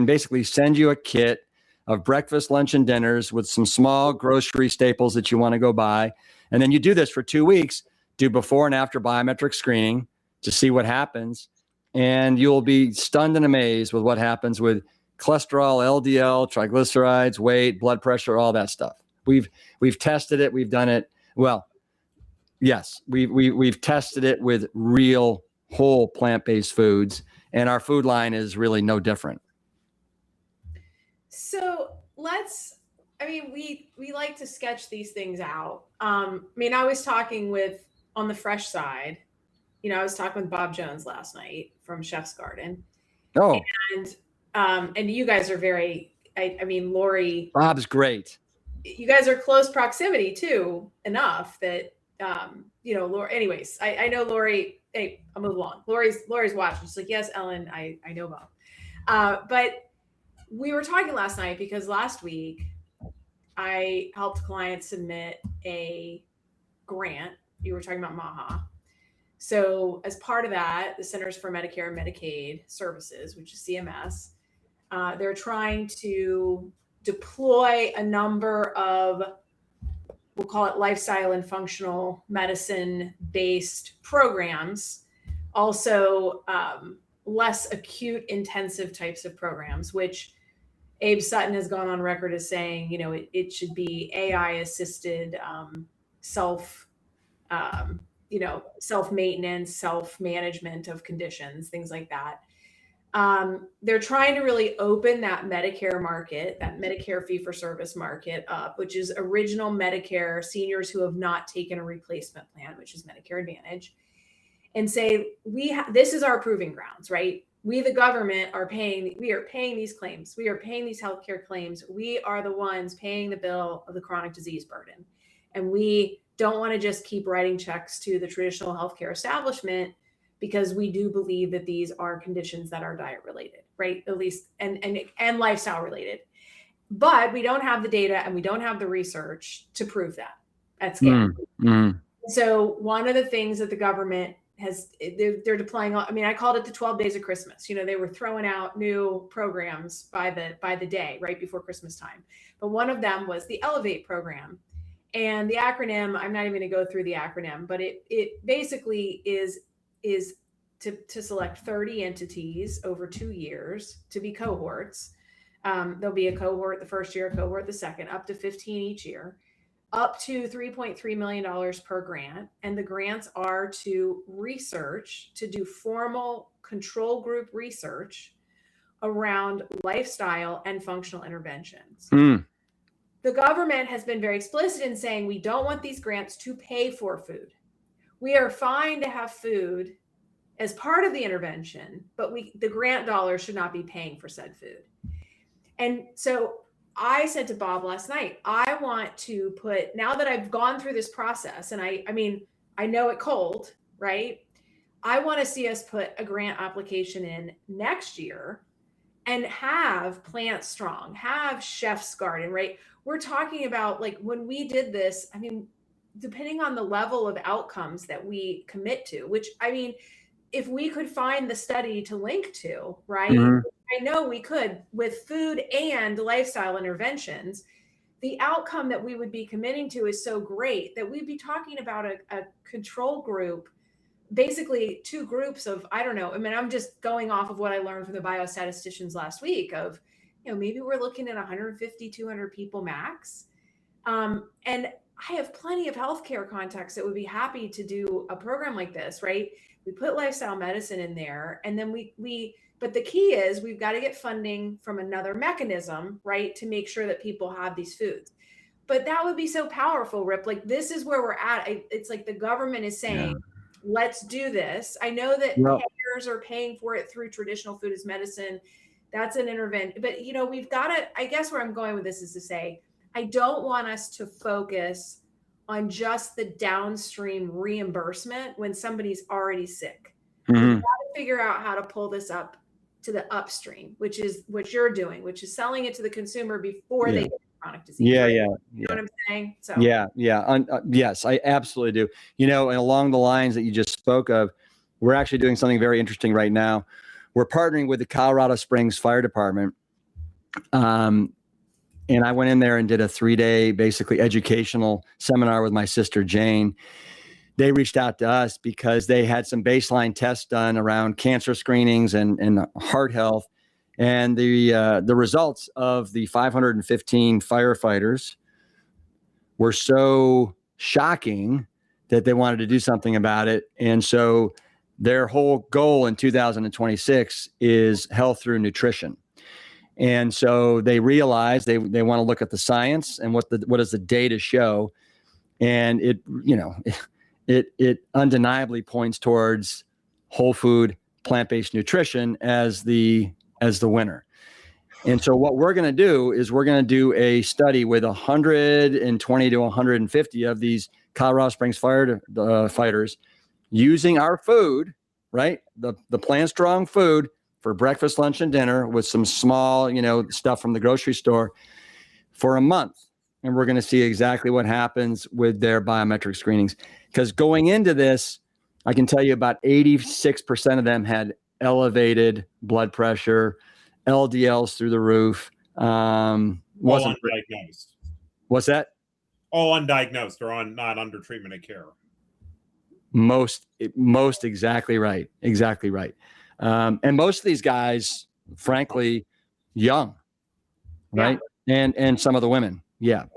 basically send you a kit of breakfast, lunch, and dinners with some small grocery staples that you want to go buy. And then you do this for 2 weeks, do before and after biometric screening to see what happens. And you'll be stunned and amazed with what happens with cholesterol, LDL, triglycerides, weight, blood pressure, all that stuff. We've tested it. We've done it. Well, yes, we've tested it with real whole plant-based foods, and our food line is really no different. So we like to sketch these things out. I was talking on the fresh side, I was talking with Bob Jones last night from Chef's Garden. Oh, and you guys are very, Lori. Bob's great. You guys are close proximity too, enough that, Lori, anyways, I know Lori, hey, I'll move along. Lori's watching. She's like, yes, Ellen, I know Bob. But we were talking last night because last week I helped clients submit a grant. You were talking about MAHA. So as part of that, the Centers for Medicare and Medicaid Services, which is CMS, they're trying to deploy a number of, we'll call it lifestyle and functional medicine-based programs, also less acute intensive types of programs, which Abe Sutton has gone on record as saying, it should be AI-assisted self-maintenance, self-management of conditions, things like that. They're trying to really open that Medicare market, that Medicare fee-for-service market up, which is original Medicare seniors who have not taken a replacement plan, which is Medicare Advantage, and say, this is our proving grounds, right? We, the government, we are paying these claims. We are paying these healthcare claims. We are the ones paying the bill of the chronic disease burden. And we don't want to just keep writing checks to the traditional healthcare establishment, because we do believe that these are conditions that are diet related, right? At least, and lifestyle related. But we don't have the data and we don't have the research to prove that at scale. So one of the things that the government they're deploying, I called it the 12 days of Christmas. They were throwing out new programs by the day, right before Christmas time. But one of them was the Elevate program. And the acronym, I'm not even going to go through the acronym, but it basically is to select 30 entities over 2 years to be cohorts. There'll be a cohort the first year, a cohort the second, up to 15 each year, up to $3.3 million per grant. And the grants are to research, to do formal control group research around lifestyle and functional interventions. The government has been very explicit in saying we don't want these grants to pay for food. We are fine to have food as part of the intervention, but the grant dollars should not be paying for said food. And so I said to Bob last night, I want to put, now that I've gone through this process, and I mean, I know it cold, right? I want to see us put a grant application in next year and have Plant Strong, have Chef's Garden, right? We're talking about, like, when we did this, I mean, depending on the level of outcomes that we commit to, which, I mean, if we could find the study to link to, right? I know we could with food and lifestyle interventions. The outcome that we would be committing to is so great that we'd be talking about a control group, basically 2 groups of, I don't know. I mean, I'm just going off of what I learned from the biostatisticians last week of, you know, maybe we're looking at 150, 200 people max. And I have plenty of healthcare contacts that would be happy to do a program like this, right? We put lifestyle medicine in there, and then but the key is we've got to get funding from another mechanism, right? To make sure that people have these foods. But that would be so powerful, Rip. Like, this is where we're at. It's like the government is saying, let's do this. I know that payers are paying for it through traditional food as medicine. That's an intervention. But, you know, we've got to, I guess where I'm going with this is to say, I don't want us to focus on just the downstream reimbursement when somebody's already sick. We've got to figure out how to pull this up to the upstream, which is what you're doing, which is selling it to the consumer before they get chronic disease. You know what I'm saying? So yes, I absolutely do. You know, and along the lines that you just spoke of, we're actually doing something very interesting right now. We're partnering with the Colorado Springs Fire Department. And I went in there and did a 3-day, basically educational seminar with my sister, Jane. They reached out to us because they had some baseline tests done around cancer screenings and heart health. And the results of the 515 firefighters were so shocking that they wanted to do something about it. And so their whole goal in 2026 is health through nutrition. And so they realize they want to look at the science and what does the data show. And it undeniably points towards whole food, plant-based nutrition as the winner. And so what we're going to do is we're going to do a study with 120 to 150 of these Colorado Springs firefighters using our food, right? The Plant Strong food for breakfast, lunch, and dinner with some small, stuff from the grocery store for a month. And we're going to see exactly what happens with their biometric screenings. Because going into this, I can tell you about 86% of them had elevated blood pressure, LDLs through the roof. All undiagnosed. What's that? All undiagnosed or not under treatment and care. Most exactly right. Exactly right. And most of these guys, frankly, young, right? Yeah. And some of the women, young.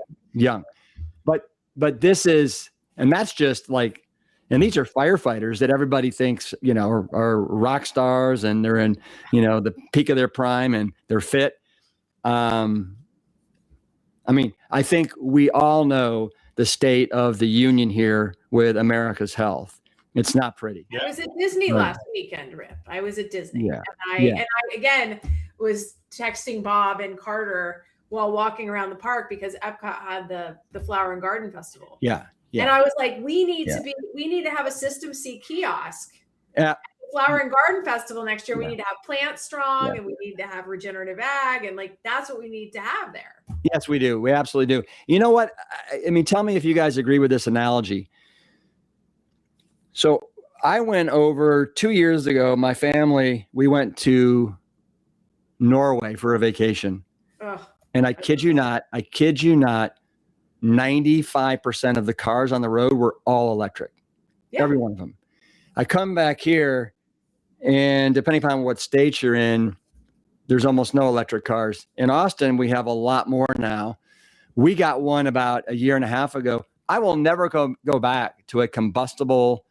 But this is, and that's just like, and these are firefighters that everybody thinks, are rock stars and they're in, the peak of their prime and they're fit. I think we all know the state of the union here with America's health. It's not pretty. I was at Disney last weekend, Rip. I was at Disney. Yeah. And I again was texting Bob and Carter while walking around the park because Epcot had the Flower and Garden Festival. Yeah. And I was like, we need to have a System C kiosk. Yeah. At the Flower and Garden Festival next year. We need to have Plant Strong and we need to have regenerative ag. And that's what we need to have there. Yes, we do. We absolutely do. You know what? Tell me if you guys agree with this analogy. So I went over 2 years ago, my family, we went to Norway for a vacation. Ugh. And I kid you not, 95% of the cars on the road were all electric. Yeah. Every one of them. I come back here, and depending upon what state you're in, there's almost no electric cars. In Austin, we have a lot more now. We got one about a year and a half ago. I will never go back to a combustible,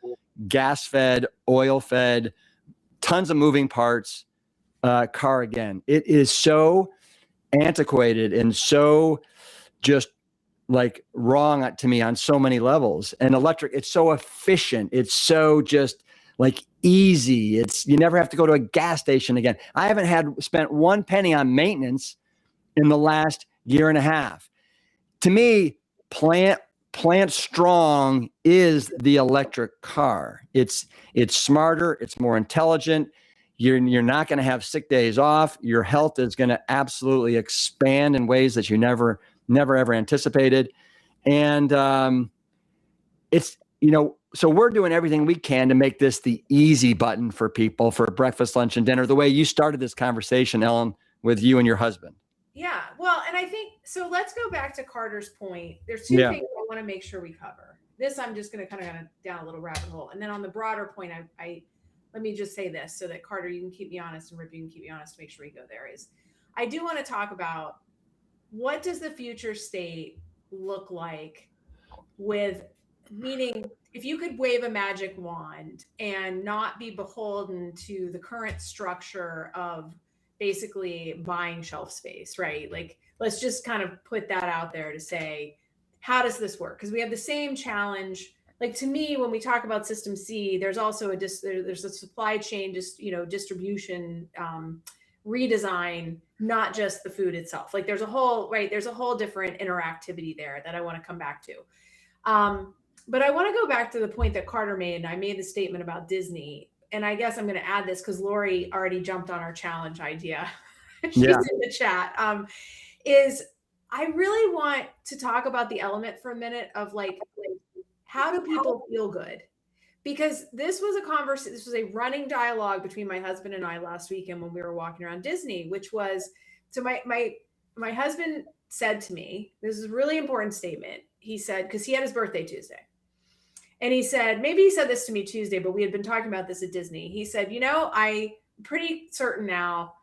gas-fed, oil-fed, tons of moving parts car again. It is so antiquated and so just like wrong to me on so many levels. And electric, it's so efficient. It's so just like easy. You never have to go to a gas station again. I haven't spent one penny on maintenance in the last year and a half. To me, plant strong is the electric car. It's smarter. It's more intelligent. You're not going to have sick days off. Your health is going to absolutely expand in ways that you never ever anticipated. And so we're doing everything we can to make this the easy button for people for breakfast, lunch, and dinner, the way you started this conversation, Ellen, with you and your husband. Yeah. Well, and I think, so let's go back to Carter's point. There's two things I want to make sure we cover. This, I'm just going to kind of go down a little rabbit hole. And then on the broader point, let me just say this so that Carter, you can keep me honest, and Rip, you can keep me honest to make sure we go there, is I do want to talk about what does the future state look like with, meaning if you could wave a magic wand and not be beholden to the current structure of basically buying shelf space, right? Like, let's just kind of put that out there to say, how does this work? Because we have the same challenge. Like, to me, when we talk about System C, there's also there's a supply chain, distribution redesign, not just the food itself. Like, there's a whole different interactivity there that I want to come back to. But I want to go back to the point that Carter made, and I made the statement about Disney. And I guess I'm going to add this because Lori already jumped on our challenge idea. She's in the chat. Is I really want to talk about the element for a minute of like how do people feel good? Because this was a conversation, this was a running dialogue between my husband and I last weekend when we were walking around Disney, which was, so my husband said to me, this is a really important statement. He said, because he had his birthday Tuesday. And he said, maybe he said this to me Tuesday, but we had been talking about this at Disney. He said, I'm pretty certain now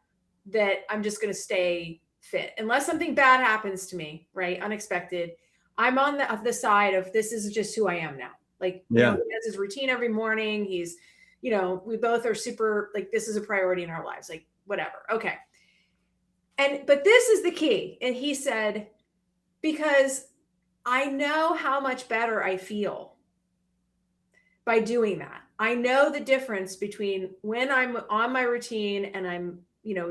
that I'm just going to stay fit unless something bad happens to me, right? Unexpected. I'm on the side of this is just who I am now. Like, he has his routine every morning. He's, we both are super, like, this is a priority in our lives, like, whatever. Okay. But this is the key. And he said, because I know how much better I feel by doing that. I know the difference between when I'm on my routine and I'm,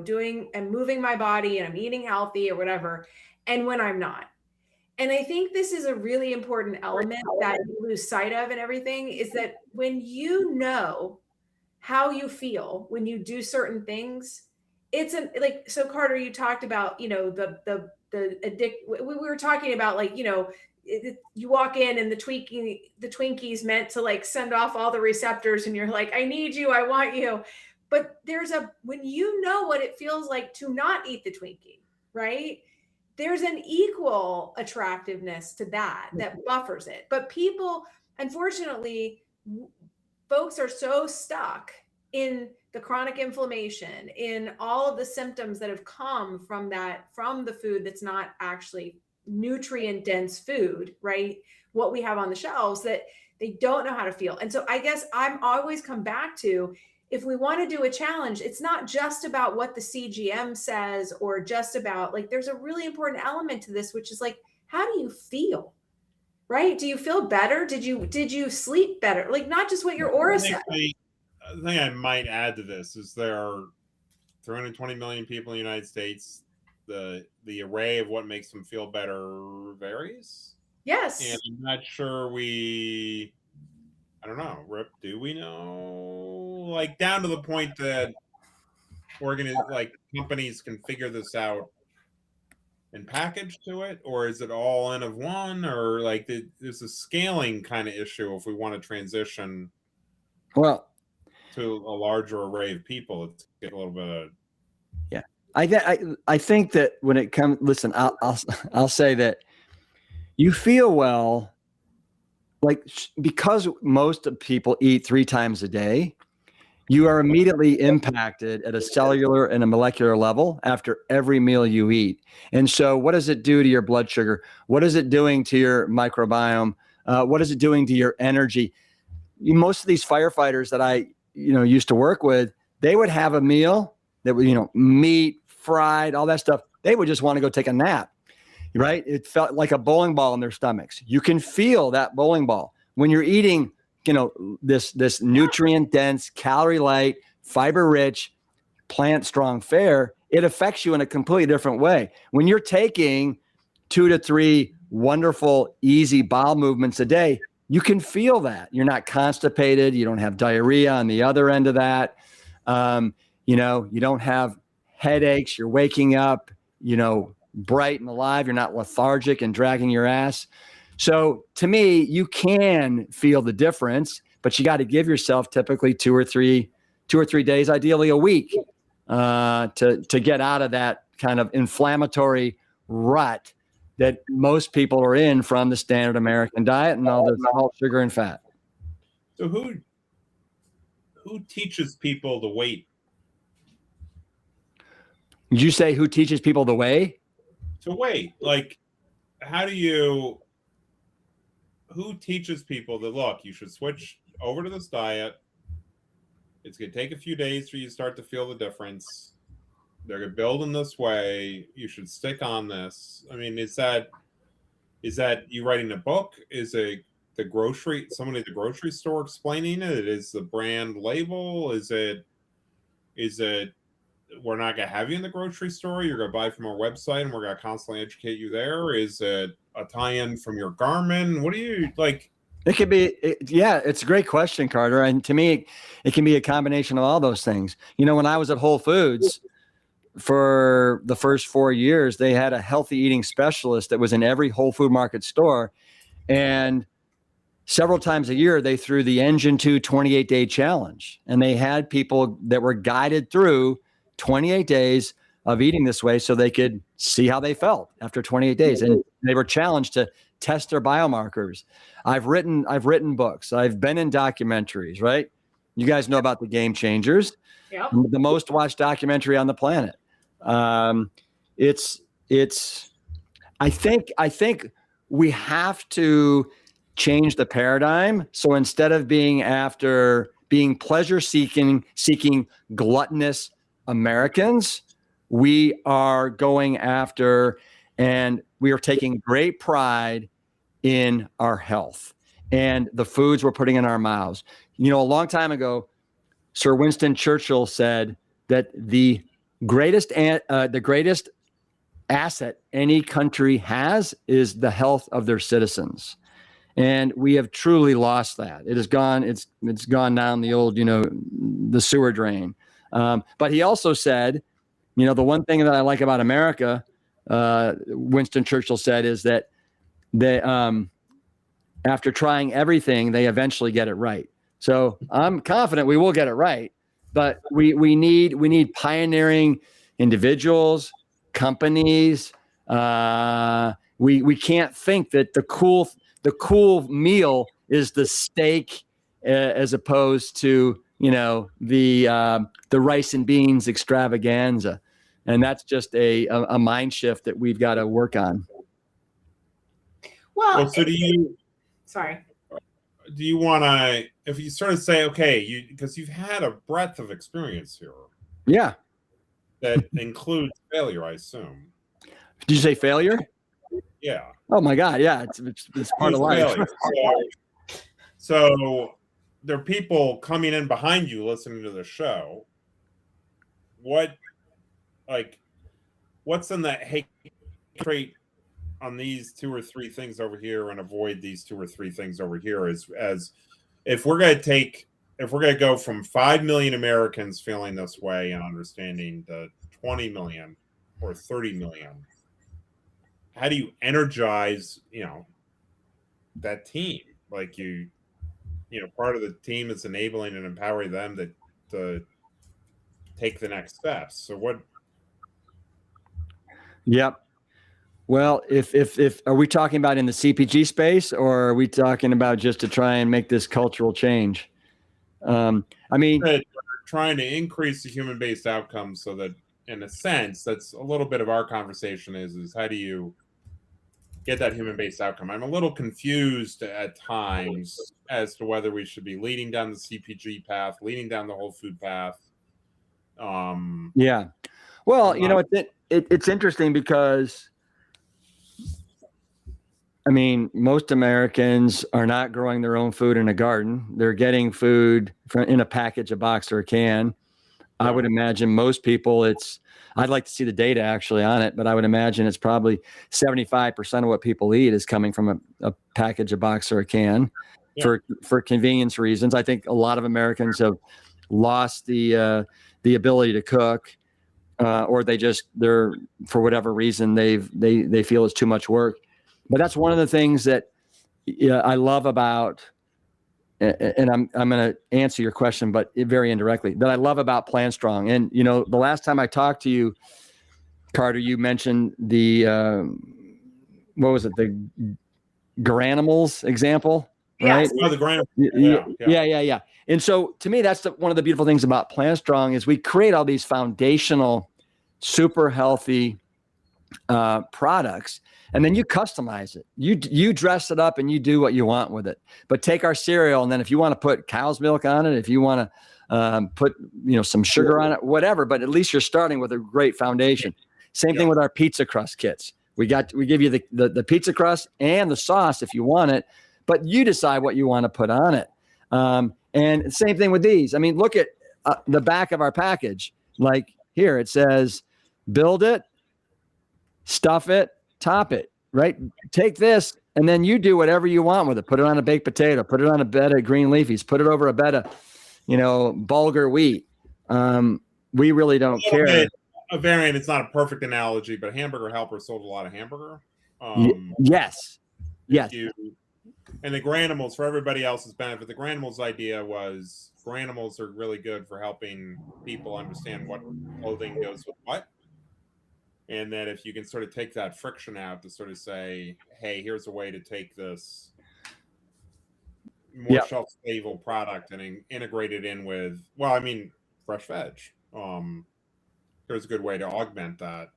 doing and moving my body and I'm eating healthy or whatever, and when I'm not. And I think this is a really important element that you lose sight of and everything, is that when you know how you feel when you do certain things, it's so Carter, you talked about, the we were talking about, like, you walk in and the Twinkies meant to like send off all the receptors and you're like, I need you, I want you. But when you know what it feels like to not eat the Twinkie, right? There's an equal attractiveness to that buffers it. But people, unfortunately, folks are so stuck in the chronic inflammation, in all of the symptoms that have come from the food that's not actually nutrient dense food, right? What we have on the shelves, that they don't know how to feel. And so I guess I'm always come back to, if we want to do a challenge, it's not just about what the CGM says, or just about, like, there's a really important element to this, which is like, how do you feel? Right? Do you feel better? Did you sleep better? Like, not just what your aura said. The thing I might add to this is there are 320 million people in the United States. The array of what makes them feel better varies. Yes. And I'm not sure I don't know, Rip, do we know? Like, down to the point that companies can figure this out and package to it, or is it all N of one, or like there's a scaling kind of issue if we want to transition to a larger array of people. It's get a little bit of I think that when it comes, listen, I'll say that, you feel well, like because most of people eat 3 times a day, you are immediately impacted at a cellular and a molecular level after every meal you eat. And so what does it do to your blood sugar? What is it doing to your microbiome? What is it doing to your energy? Most of these firefighters that I, used to work with, they would have a meal that was, meat, fried, all that stuff. They would just want to go take a nap, right? It felt like a bowling ball in their stomachs. You can feel that bowling ball when you're eating, this nutrient dense, calorie light, fiber rich, plant strong fare. It affects you in a completely different way. When you're taking 2 to 3 wonderful, easy bowel movements a day, you can feel that. You're not constipated. You don't have diarrhea on the other end of that. You don't have headaches. You're waking up, bright and alive. You're not lethargic and dragging your ass. So to me, you can feel the difference, but you got to give yourself typically 2 or 3 days, ideally a week, to get out of that kind of inflammatory rut that most people are in from the standard American diet and all the salt, sugar, and fat. So who teaches people to wait? Did you say who teaches people the way? To wait. Like, who teaches people that, look, you should switch over to this diet. It's going to take a few days for you to start to feel the difference. They're going to build in this way. You should stick on this. I mean, is that you writing a book? Is it somebody at the grocery store explaining it? Is the brand label? Is it we're not going to have you in the grocery store? You're going to buy from our website and we're going to constantly educate you there? Is it a tie-in from your Garmin? What do you like? It could be, it's a great question, Carter. And to me, it can be a combination of all those things. When I was at Whole Foods for the first 4 years, they had a healthy eating specialist that was in every Whole Food Market store. And several times a year, they threw the Engine 2 28-day challenge. And they had people that were guided through 28 days of eating this way so they could see how they felt after 28 days. And they were challenged to test their biomarkers. I've written books. I've been in documentaries, right? You guys know about the Game Changers, yep. The most watched documentary on the planet. I think we have to change the paradigm. So instead of being pleasure seeking gluttonous Americans, we are going after, and we are taking great pride in our health and the foods we're putting in our mouths. A long time ago, Sir Winston Churchill said that the greatest asset any country has is the health of their citizens. And we have truly lost that. It has gone, it's gone down the old, the sewer drain. But he also said, the one thing that I like about America, Winston Churchill said, is that they, after trying everything, they eventually get it right. So I'm confident we will get it right, but we need pioneering individuals, companies. We can't think that the cool meal is the steak as opposed to the rice and beans extravaganza, and that's just a mind shift that we've got to work on. Well, so do you want to, if you sort of say, okay, because you've had a breadth of experience here. Yeah. That includes failure, I assume. Did you say failure? Yeah. Oh my God. Yeah. It's part of life. So there are people coming in behind you listening to the show. What's in that, hey, trait on these 2 or 3 things over here and avoid these 2 or 3 things over here, as if we're going to go from 5 million Americans feeling this way and understanding to 20 million or 30 million, how do you energize, that team? Like part of the team is enabling and empowering them to take the next steps. So what? Yep. Well, if are we talking about in the CPG space, or are we talking about just to try and make this cultural change? I mean, trying to increase the human-based outcomes so that, in a sense, that's a little bit of our conversation is how do you get that human-based outcome? I'm a little confused at times as to whether we should be leading down the CPG path, leading down the whole food path. Yeah. Well, you know, it's interesting because, I mean, most Americans are not growing their own food in a garden. They're getting food in a package, a box, or a can. Yeah. I would imagine most people, I'd like to see the data actually on it, but I would imagine it's probably 75% of what people eat is coming from a package, a box, or a can. Yeah. For convenience reasons. I think a lot of Americans have lost the ability to cook, or they're for whatever reason they feel it's too much work. But that's one of the things that I love about, and I'm going to answer your question, but very indirectly, that I love about Plant Strong. And, you know, the last time I talked to you, Carter, you mentioned the, what was it? The Granimals example, right? Yes. Oh, the Granimals. Yeah. And so to me, that's one of the beautiful things about Plant Strong is we create all these foundational, super healthy products. And then you customize it. You dress it up and you do what you want with it. But take our cereal, and then if you want to put cow's milk on it, if you want to put some sugar on it, whatever. But at least you're starting with a great foundation. Same thing with our pizza crust kits. We give you the pizza crust and the sauce if you want it, but you decide what you want to put on it. And same thing with these. I mean, look at the back of our package. Like here, it says, build it, stuff it, top it, right? Take this and then you do whatever you want with it. Put it on a baked potato, put it on a bed of green leafies, put it over a bed of, bulgur wheat. We really don't care. A variant, it's not a perfect analogy, but Hamburger Helper sold a lot of hamburger. Yes. And the Granimals, for everybody else's benefit, the Granimals idea was Granimals are really good for helping people understand what clothing goes with what. And that if you can sort of take that friction out to sort of say, hey, here's a way to take this more shelf-stable product and integrate it in with, fresh veg. There's a good way to augment that.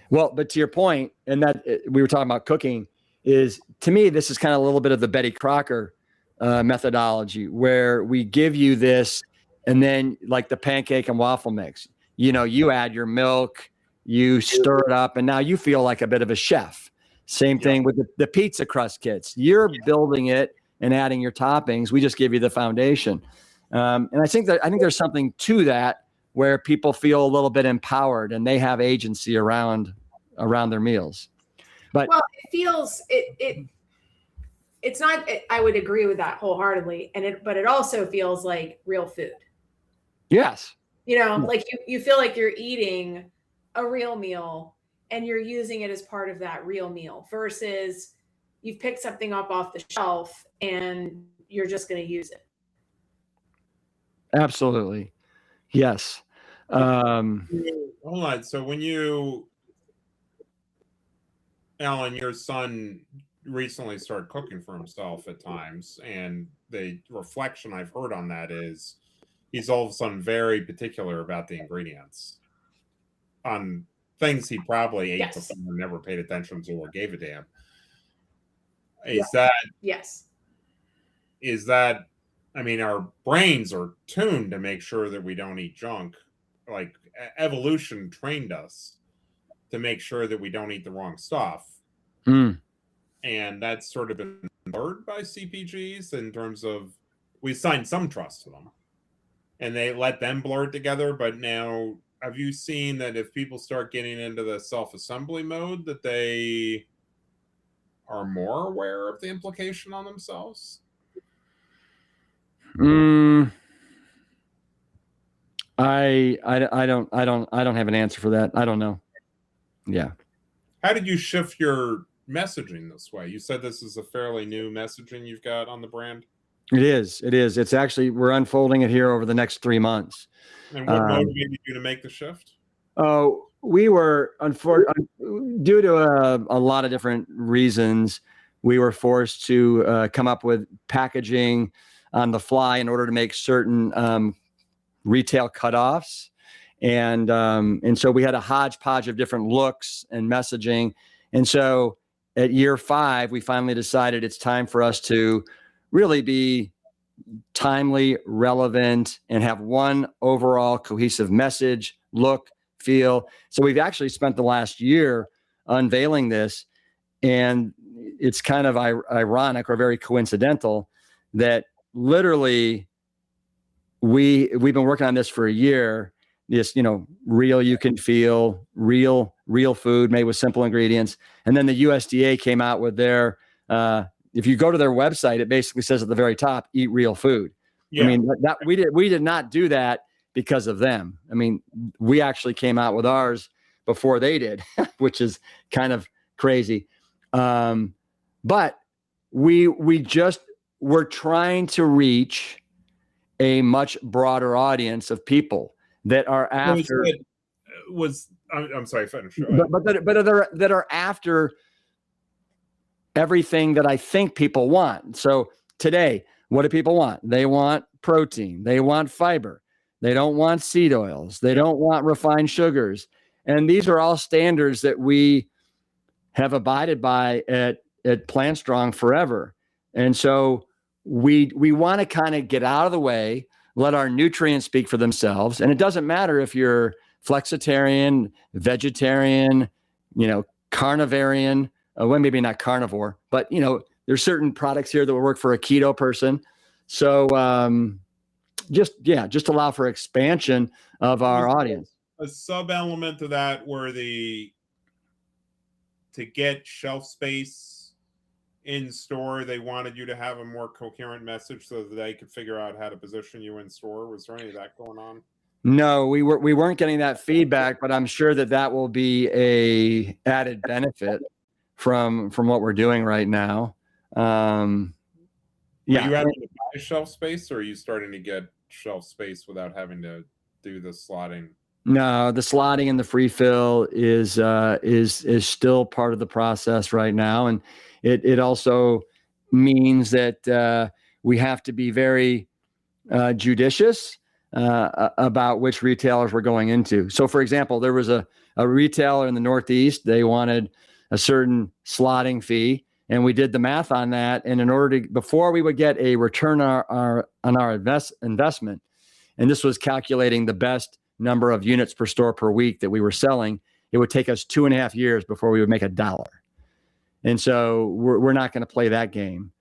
Well, but to your point, and that we were talking about cooking, is to me, this is kind of a little bit of the Betty Crocker methodology, where we give you this, and then like the pancake and waffle mix. You add your milk, you stir it up, and now you feel like a bit of a chef. Same thing with the pizza crust kits. You're building it and adding your toppings. We just give you the foundation. And I think there's something to that where people feel a little bit empowered and they have agency around their meals. But it feels it's not. I would agree with that wholeheartedly, but it also feels like real food. Yes. Like you feel like you're eating a real meal and you're using it as part of that real meal versus you've picked something up off the shelf and you're just going to use it. Absolutely. Yes. Hold on. So when Alan, your son recently started cooking for himself at times, and the reflection I've heard on that is he's all of a sudden very particular about the ingredients on things he probably ate before and never paid attention to or gave a damn. Is that, our brains are tuned to make sure that we don't eat junk. Like evolution trained us to make sure that we don't eat the wrong stuff. And that's sort of been blurred by CPGs in terms of we assign some trust to them. And they let them blur it together. But now, have you seen that if people start getting into the self-assembly mode, that they are more aware of the implication on themselves? I don't have an answer for that. I don't know. Yeah. How did you shift your messaging this way? You said this is a fairly new messaging you've got on the brand. It is. It's actually, we're unfolding it here over the next 3 months. And what motivated you to make the shift? Oh, we were due to a lot of different reasons, we were forced to come up with packaging on the fly in order to make certain retail cutoffs. And so we had a hodgepodge of different looks and messaging. And so at year 5, we finally decided it's time for us to really be timely, relevant, and have one overall cohesive message, look, feel. So we've actually spent the last year unveiling this, and it's kind of ironic or very coincidental that literally we've been working on this for a year. This, real, you can feel, real food made with simple ingredients. And then the USDA came out with their, if you go to their website, it basically says at the very top, eat real food. Yeah. I mean, that we did not do that because of them. I mean, we actually came out with ours before they did, which is kind of crazy. But we're trying to reach a much broader audience of people that are after. I'm sorry, finish. But that are after everything that I think people want. So today, what do people want? They want protein. They want fiber. They don't want seed oils. They don't want refined sugars. And these are all standards that we have abided by at Plant Strong forever. And so we want to kind of get out of the way, let our nutrients speak for themselves. And it doesn't matter if you're flexitarian, vegetarian, carnivarian, well, maybe not carnivore, but there's certain products here that will work for a keto person. So just allow for expansion of our audience. A sub element to that were to get shelf space in store, they wanted you to have a more coherent message so that they could figure out how to position you in store. Was there any of that going on? No, we weren't getting that feedback, but I'm sure that will be a added benefit from what we're doing right now. Are you having to buy shelf space, or are you starting to get shelf space without having to do the slotting? No, the slotting and the free fill is still part of the process right now, and it also means that we have to be very judicious about which retailers we're going into. So, for example, there was a retailer in the Northeast. They wanted a certain slotting fee, and we did the math on that. And in order to, before we would get a return on our investment, and this was calculating the best number of units per store per week that we were selling, it would take us 2.5 years before we would make $1. And so we're not going to play that game,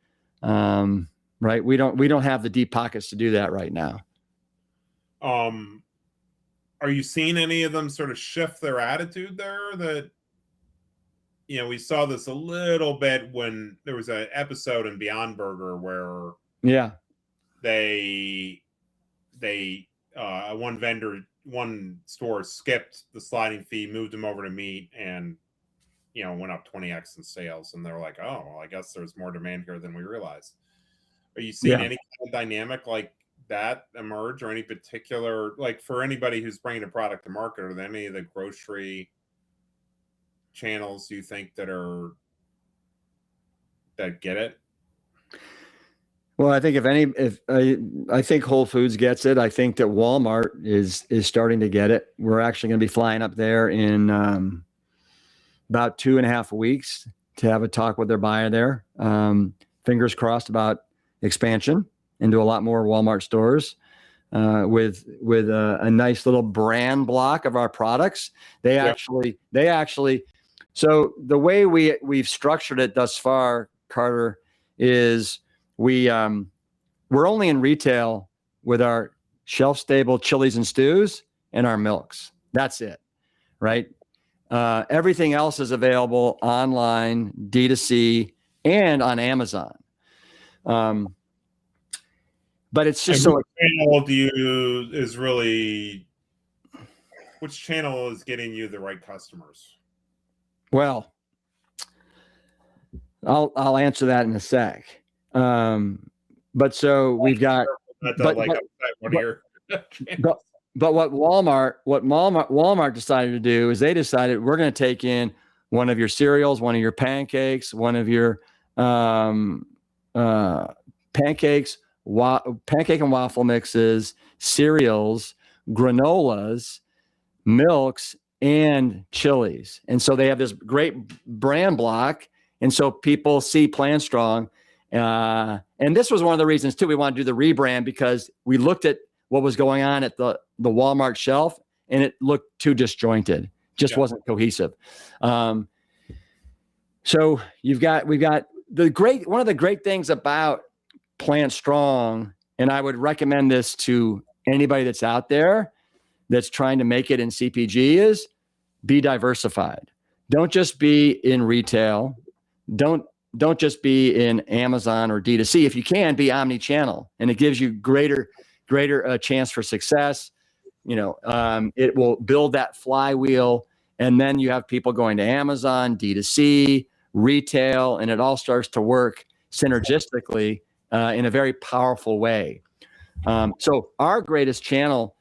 right? We don't have the deep pockets to do that right now. Are you seeing any of them sort of shift their attitude there? That we saw this a little bit when there was an episode in Beyond Burger where one store skipped the sliding fee, moved them over to meat, and went up 20x in sales. And they're like, oh, well, I guess there's more demand here than we realized. Are you seeing any kind of dynamic like that emerge, or any particular, like, for anybody who's bringing a product to market, or any of the grocery channels you think that get it? Well, I think I think Whole Foods gets it. I think that Walmart is starting to get it. We're actually going to be flying up there in about 2.5 weeks to have a talk with their buyer there. Fingers crossed about expansion into a lot more Walmart stores with a nice little brand block of our products. They actually. So the way we've structured it thus far, Carter, is we're only in retail with our shelf-stable chilies and stews and our milks. That's it, right? Everything else is available online, D2C, and on Amazon. But it's just so. Which channel is getting you the right customers? Well, I'll answer that in a sec. But so we've got, but what Walmart decided to do is they decided we're going to take in one of your cereals, one of your pancakes, one of your pancake and waffle mixes, cereals, granolas, milks, and chilies. And so they have this great brand block. And so people see Plant Strong. And this was one of the reasons too, we wanted to do the rebrand, because we looked at what was going on at the Walmart shelf and it looked too disjointed, just wasn't cohesive. So we've got one of the great things about Plant Strong, and I would recommend this to anybody that's out there that's trying to make it in CPG, is be diversified. Don't just be in retail. Don't just be in Amazon or D2C. If you can, be omni-channel, and it gives you greater chance for success. It will build that flywheel, and then you have people going to Amazon, D2C, retail, and it all starts to work synergistically in a very powerful way. So our greatest channel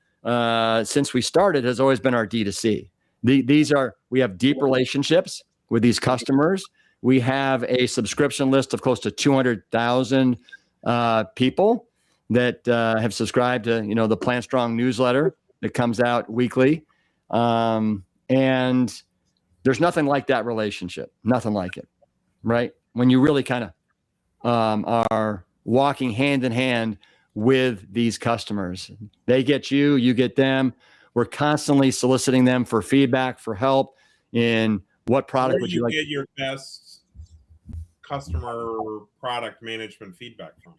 since we started has always been our D2C. We have deep relationships with these customers. We have a subscription list of close to 200,000 people that have subscribed to the Plant Strong newsletter that comes out weekly. And there's nothing like that relationship, nothing like it, right? When you really kind of are walking hand in hand with these customers. They get you, you get them. We're constantly soliciting them for feedback, for help in what product would you like. Where do you get your best customer product management feedback from?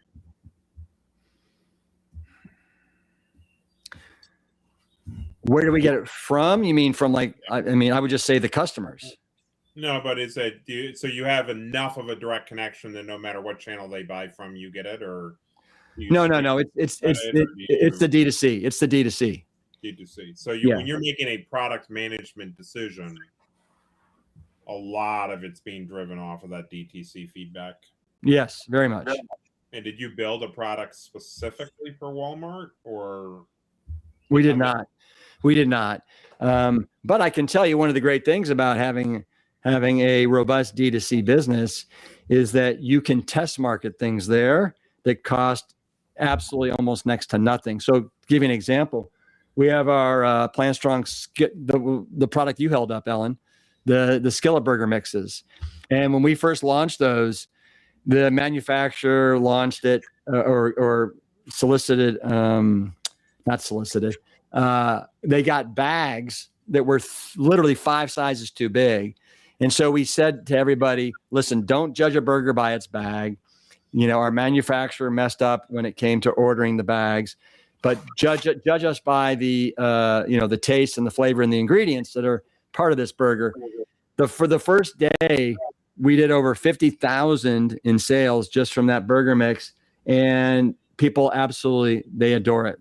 Where do we get it from? You mean from I would just say the customers. No, but so you have enough of a direct connection that no matter what channel they buy from, you get it, or? No. It's the D2C. It's the D2C. D2C. So when you're making a product management decision, a lot of it's being driven off of that DTC feedback. Yes, very much. And did you build a product specifically for Walmart, or? We did not. But I can tell you one of the great things about having a robust D2C business is that you can test market things there that cost absolutely almost next to nothing. So to give you an example, we have our Plant Strong, the product you held up, Ellen, the skillet burger mixes. And when we first launched those, the manufacturer launched it or solicited, not solicited. They got bags that were literally 5 sizes too big. And so we said to everybody, listen, don't judge a burger by its bag. Our manufacturer messed up when it came to ordering the bags, but judge us by the taste and the flavor and the ingredients that are part of this burger. For the first day, we did over 50,000 in sales just from that burger mix, and people they adore it.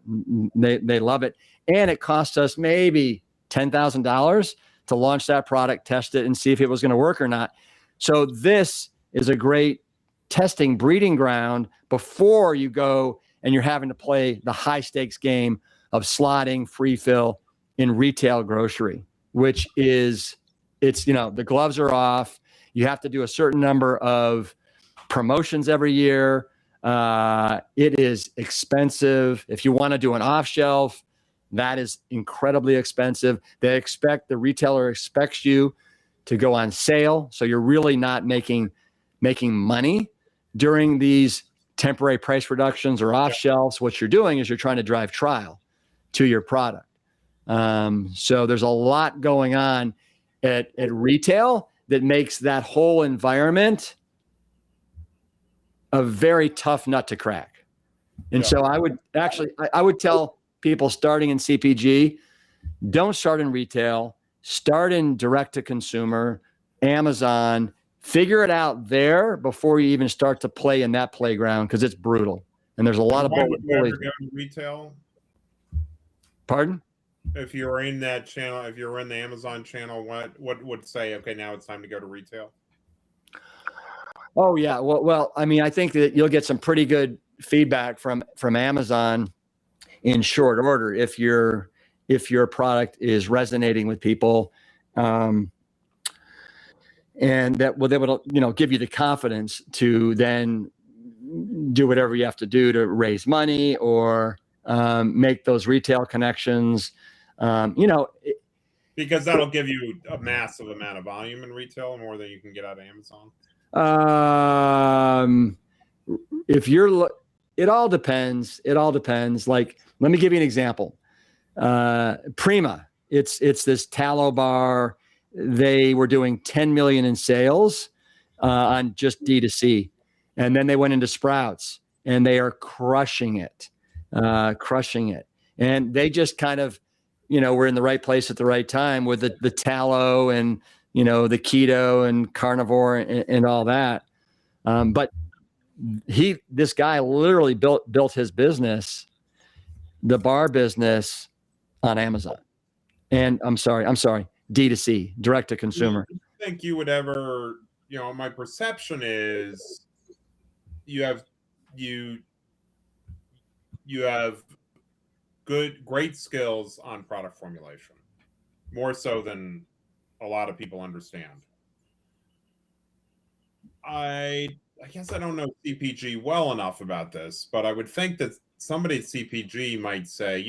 They love it. And it cost us maybe $10,000 to launch that product, test it, and see if it was going to work or not. So this is a great testing breeding ground before you go and you're having to play the high stakes game of slotting free fill in retail grocery, which is, the gloves are off. You have to do a certain number of promotions every year. It is expensive. If you want to do an off shelf, that is incredibly expensive. The retailer expects you to go on sale. So you're really not making money during these temporary price reductions or off shelves. What you're doing is you're trying to drive trial to your product. So there's a lot going on at retail that makes that whole environment a very tough nut to crack. And so I would tell people starting in CPG, don't start in retail, start in direct to consumer, Amazon, figure it out there before you even start to play in that playground, because it's brutal. And there's a lot of retail. Pardon? If you're in that channel, if you're in the Amazon channel, what would say, okay, now it's time to go to retail? Oh yeah. Well, I think that you'll get some pretty good feedback from Amazon in short order. If you're if your product is resonating with people. And that will, they will, give you the confidence to then do whatever you have to do to raise money or make those retail connections. Because that'll give you a massive amount of volume in retail, more than you can get out of Amazon. It all depends. It all depends. Like, let me give you an example. Prima, it's this tallow bar. They were doing 10 million in sales on just D2C. And then they went into Sprouts and they are crushing it. And they just kind of, were in the right place at the right time with the tallow and, the keto and carnivore and all that. But this guy literally built his business, the bar business, on Amazon. And I'm sorry, D2C, direct to consumer. Do you think you would ever, my perception is you have great skills on product formulation, more so than a lot of people understand. I guess I don't know CPG well enough about this, but I would think that somebody at CPG might say,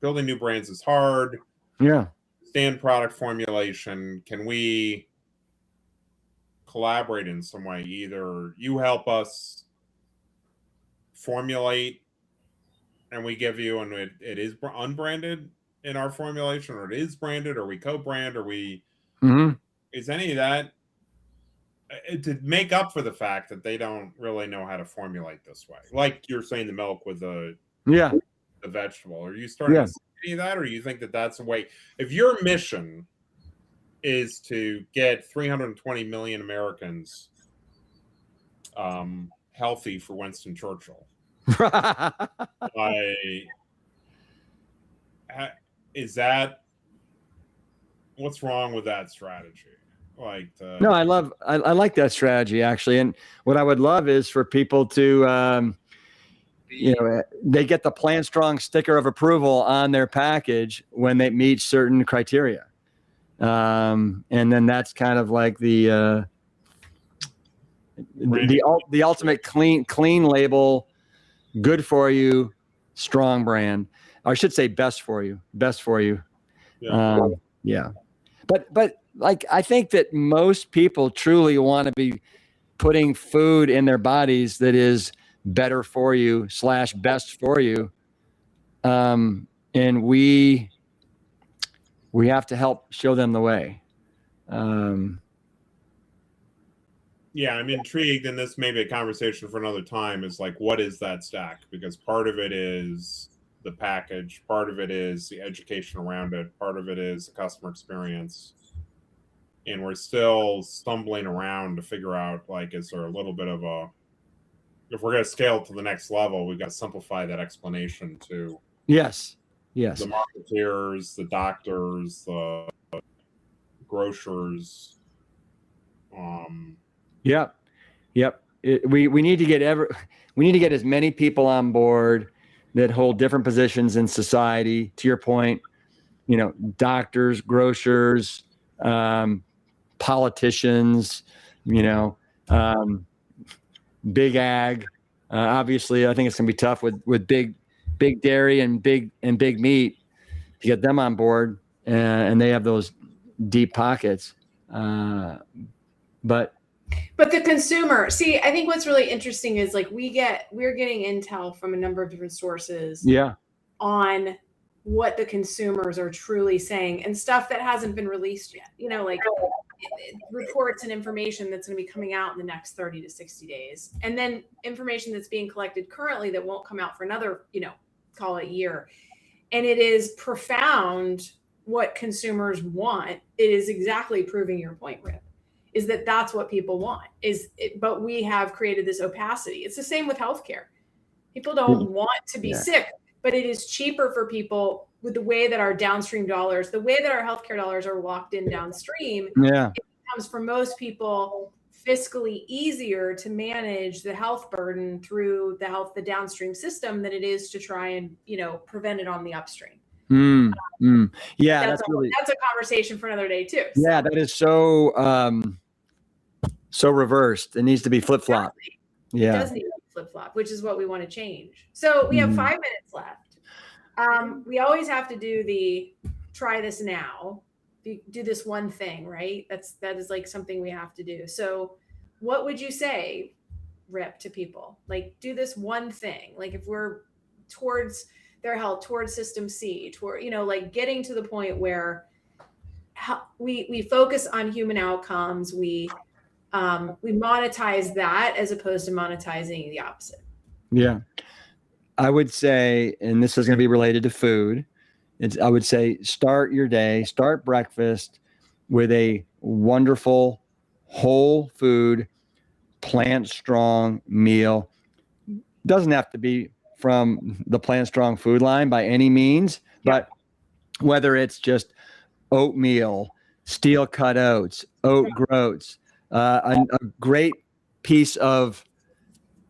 building new brands is hard. Yeah. Stand product formulation. Can we collaborate in some way? Either you help us formulate and we give you, and it is unbranded in our formulation, or it is branded, or we co-brand, or we is any of that to make up for the fact that they don't really know how to formulate this way, like you're saying the milk with the vegetable. Are you starting to see any of that, or do you think that that's a way? If your mission is to get 320 million Americans healthy for Winston Churchill, is that, what's wrong with that strategy? No, I like that strategy, actually. And what I would love is for people to, they get the Plant Strong sticker of approval on their package when they meet certain criteria. And then that's kind of like the ultimate clean label, good for you, strong brand. Or I should say best for you. Yeah. But like, I think that most people truly want to be putting food in their bodies that is better for you / best for you. And we have to help show them the way. Yeah, I'm intrigued, and this may be a conversation for another time, is like, what is that stack? Because part of it is the package, part of it is the education around it, part of it is the customer experience. And we're still stumbling around to figure out, like, is there a little bit of if we're going to scale to the next level, we've got to simplify that explanation to the marketeers, the doctors, the grocers. Yep. We need to get as many people on board that hold different positions in society. To your point, doctors, grocers, politicians, big ag. Obviously, I think it's gonna be tough with big dairy and big meat to get them on board, and they have those deep pockets. But the consumer, see, I think what's really interesting is like we're getting intel from a number of different sources on what the consumers are truly saying, and stuff that hasn't been released yet, like reports and information that's going to be coming out in the next 30 to 60 days. And then information that's being collected currently that won't come out for another, call it year. And it is profound what consumers want. It is exactly proving your point, Rip, is that that's what people want but we have created this opacity. It's the same with healthcare. People don't want to be sick, but it is cheaper for people with the way that our downstream dollars, the way that our healthcare dollars are locked in downstream. It becomes for most people fiscally easier to manage the health burden through the downstream system than it is to try and, prevent it on the upstream. Yeah, that's a conversation for another day too. So. Yeah, that is so reversed. It needs to be flip-flop. Yeah. It does need to be flip-flop, which is what we want to change. So we have 5 minutes left. We always have to do the try this now, do this one thing, right? That is like something we have to do. So what would you say, Rip, to people? Like, do this one thing. Like if we're towards their health, towards system C, toward, like getting to the point where we focus on human outcomes. We monetize that as opposed to monetizing the opposite. Yeah. I would say, and this is going to be related to food, I would say start your day, start breakfast with a wonderful whole food, plant strong meal. Doesn't have to be from the Plant Strong food line by any means, but whether it's just oatmeal, steel cut oats, oat groats, a great piece of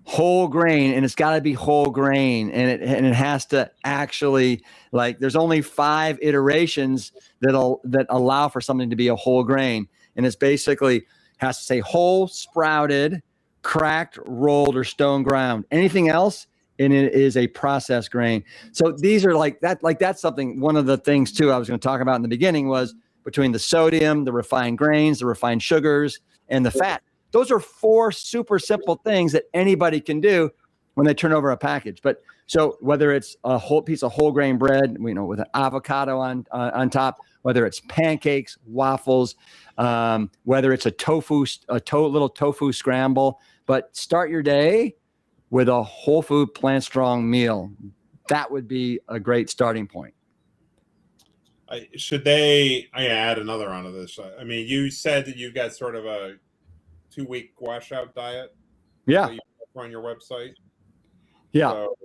whole grain, and it's got to be whole grain, and it has to actually, like, there's only 5 iterations that allow for something to be a whole grain, and it's basically has to say whole, sprouted, cracked, rolled, or stone ground. Anything else, and it is a processed grain. So these are like that. Like that's something. One of the things too I was going to talk about in the beginning was between the sodium, the refined grains, the refined sugars, and the fat. Those are 4 super simple things that anybody can do when they turn over a package. But so whether it's a whole piece of whole grain bread, with an avocado on top, whether it's pancakes, waffles, whether it's a little tofu scramble, but start your day with a whole food, plant strong meal. That would be a great starting point. I add another onto this. I mean, you said that you've got sort of a 2-week washout diet. Yeah. That you on your website. Yeah. So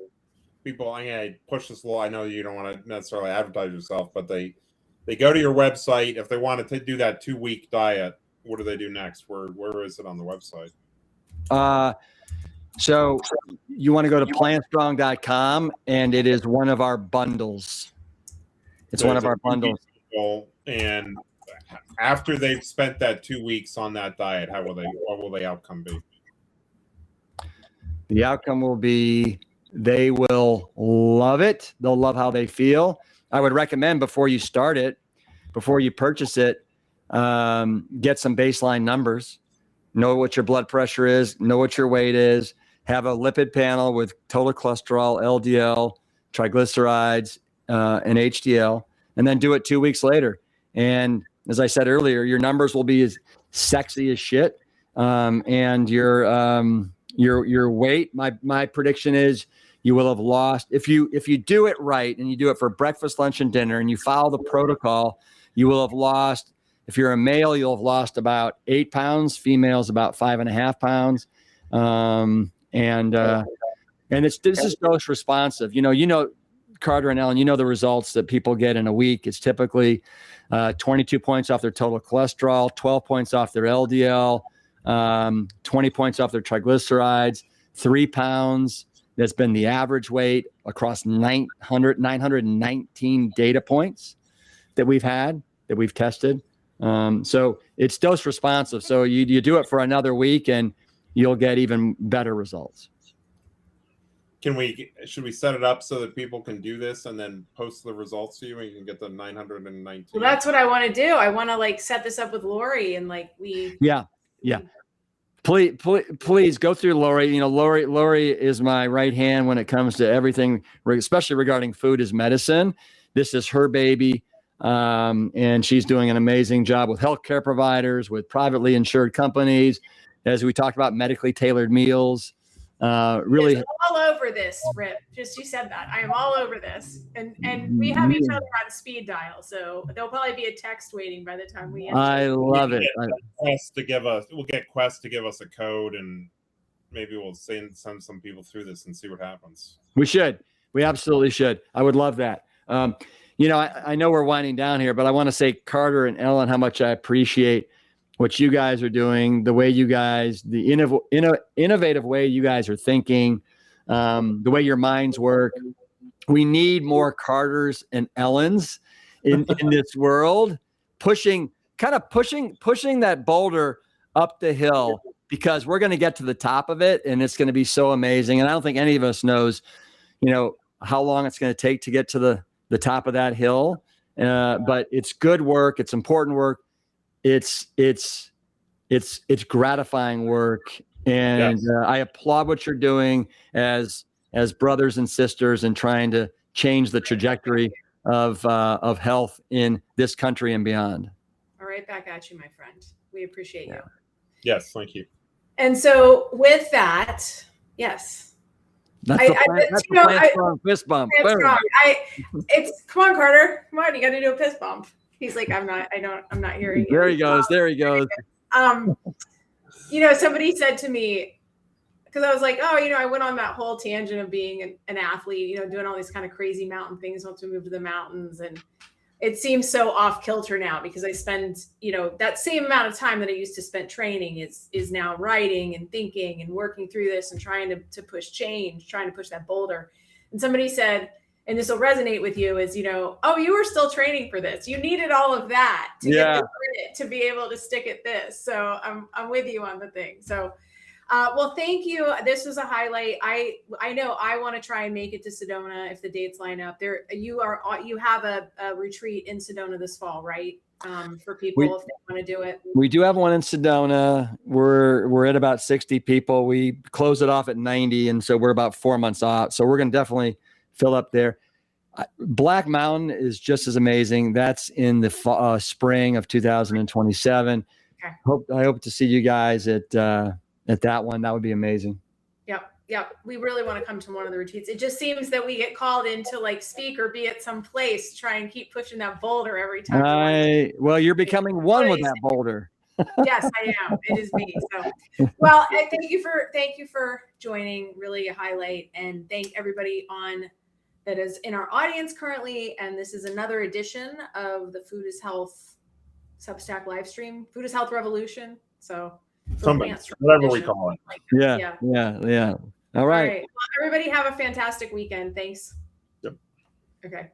people, I push this a little. I know you don't want to necessarily advertise yourself, but they go to your website. If they want to do that 2-week diet, what do they do next? Where is it on the website? So you want to go to plantstrong.com, and it is one of our bundles. It's one of our bundles. And after they've spent that 2 weeks on that diet, what will the outcome be? The outcome will be they will love it. They'll love how they feel. I would recommend before you start it, before you purchase it, get some baseline numbers. Know what your blood pressure is. Know what your weight is. Have a lipid panel with total cholesterol, LDL, triglycerides, and HDL, and then do it 2 weeks later. And as I said earlier, your numbers will be as sexy as shit. And your weight, my prediction is you will have lost, if you do it right and you do it for breakfast, lunch, and dinner, and you follow the protocol, you will have lost, if you're a male, you'll have lost about 8 pounds, females about 5.5 pounds. And this is dose responsive. Carter and Ellen, the results that people get in a week. It's typically 22 points off their total cholesterol, 12 points off their LDL, 20 points off their triglycerides, 3 pounds. That's been the average weight across 919 data points that we've tested. So it's dose responsive. So you do it for another week and you'll get even better results. Should we set it up so that people can do this and then post the results to you and you can get the 919? Well, that's what I want to do. I want to set this up with Lori and Yeah. Please go through Lori. Lori is my right hand when it comes to everything, especially regarding food as medicine. This is her baby. And she's doing an amazing job with healthcare providers, with privately insured companies, as we talked about, medically tailored meals. Really, I'm all over this, Rip. Just you said that. I am all over this, and we have each other on speed dial, so there'll probably be a text waiting by the time we end. I love it. We'll get Quest to give us a code, and maybe we'll send some people through this and see what happens. We absolutely should. I would love that. I know we're winding down here, but I want to say, Carter and Ellen, how much I appreciate what you guys are doing, the way you guys, the innovative way you guys are thinking, the way your minds work. We need more Carters and Ellens in this world, pushing that boulder up the hill, because we're going to get to the top of it and it's going to be so amazing. And I don't think any of us knows, how long it's going to take to get to the top of that hill. But it's good work. It's important work. It's gratifying work. And I applaud what you're doing as brothers and sisters and trying to change the trajectory of health in this country and beyond. All right, back at you, my friend. We appreciate you. Yes, thank you. And so with that, yes. That's the plan strong fist bump. Come on, Carter. Come on, you got to do a fist bump. He's like, I'm not hearing you. There he goes. Somebody said to me, because I was like, I went on that whole tangent of being an athlete, doing all these kind of crazy mountain things once we moved to the mountains. And it seems so off kilter now because I spend, that same amount of time that I used to spend training is now writing and thinking and working through this and trying to push change, trying to push that boulder. And somebody said, and this will resonate with you, is, you were still training for this. You needed all of that to get the credit to be able to stick at this. So I'm with you on the thing. So, well, thank you. This was a highlight. I know I want to try and make it to Sedona if the dates line up. You have a retreat in Sedona this fall, right? For people if they want to do it. We do have one in Sedona. We're at about 60 people. We close it off at 90, and so we're about 4 months out. So we're going to definitely fill up there. Black Mountain is just as amazing. That's in the spring of 2027. Okay. I hope to see you guys at that one. That would be amazing. Yep. We really want to come to one of the retreats. It just seems that we get called in to speak or be at some place to try and keep pushing that boulder every time. Well, you're becoming one with that boulder. Yes, I am. It is me. So, well, thank you for joining. Really a highlight, and thank everybody that is in our audience currently. And this is another edition of the Food is Health Substack live stream, Food is Health Revolution. So whatever we call it. Yeah. All right. Well, everybody have a fantastic weekend. Thanks. Yep. Okay.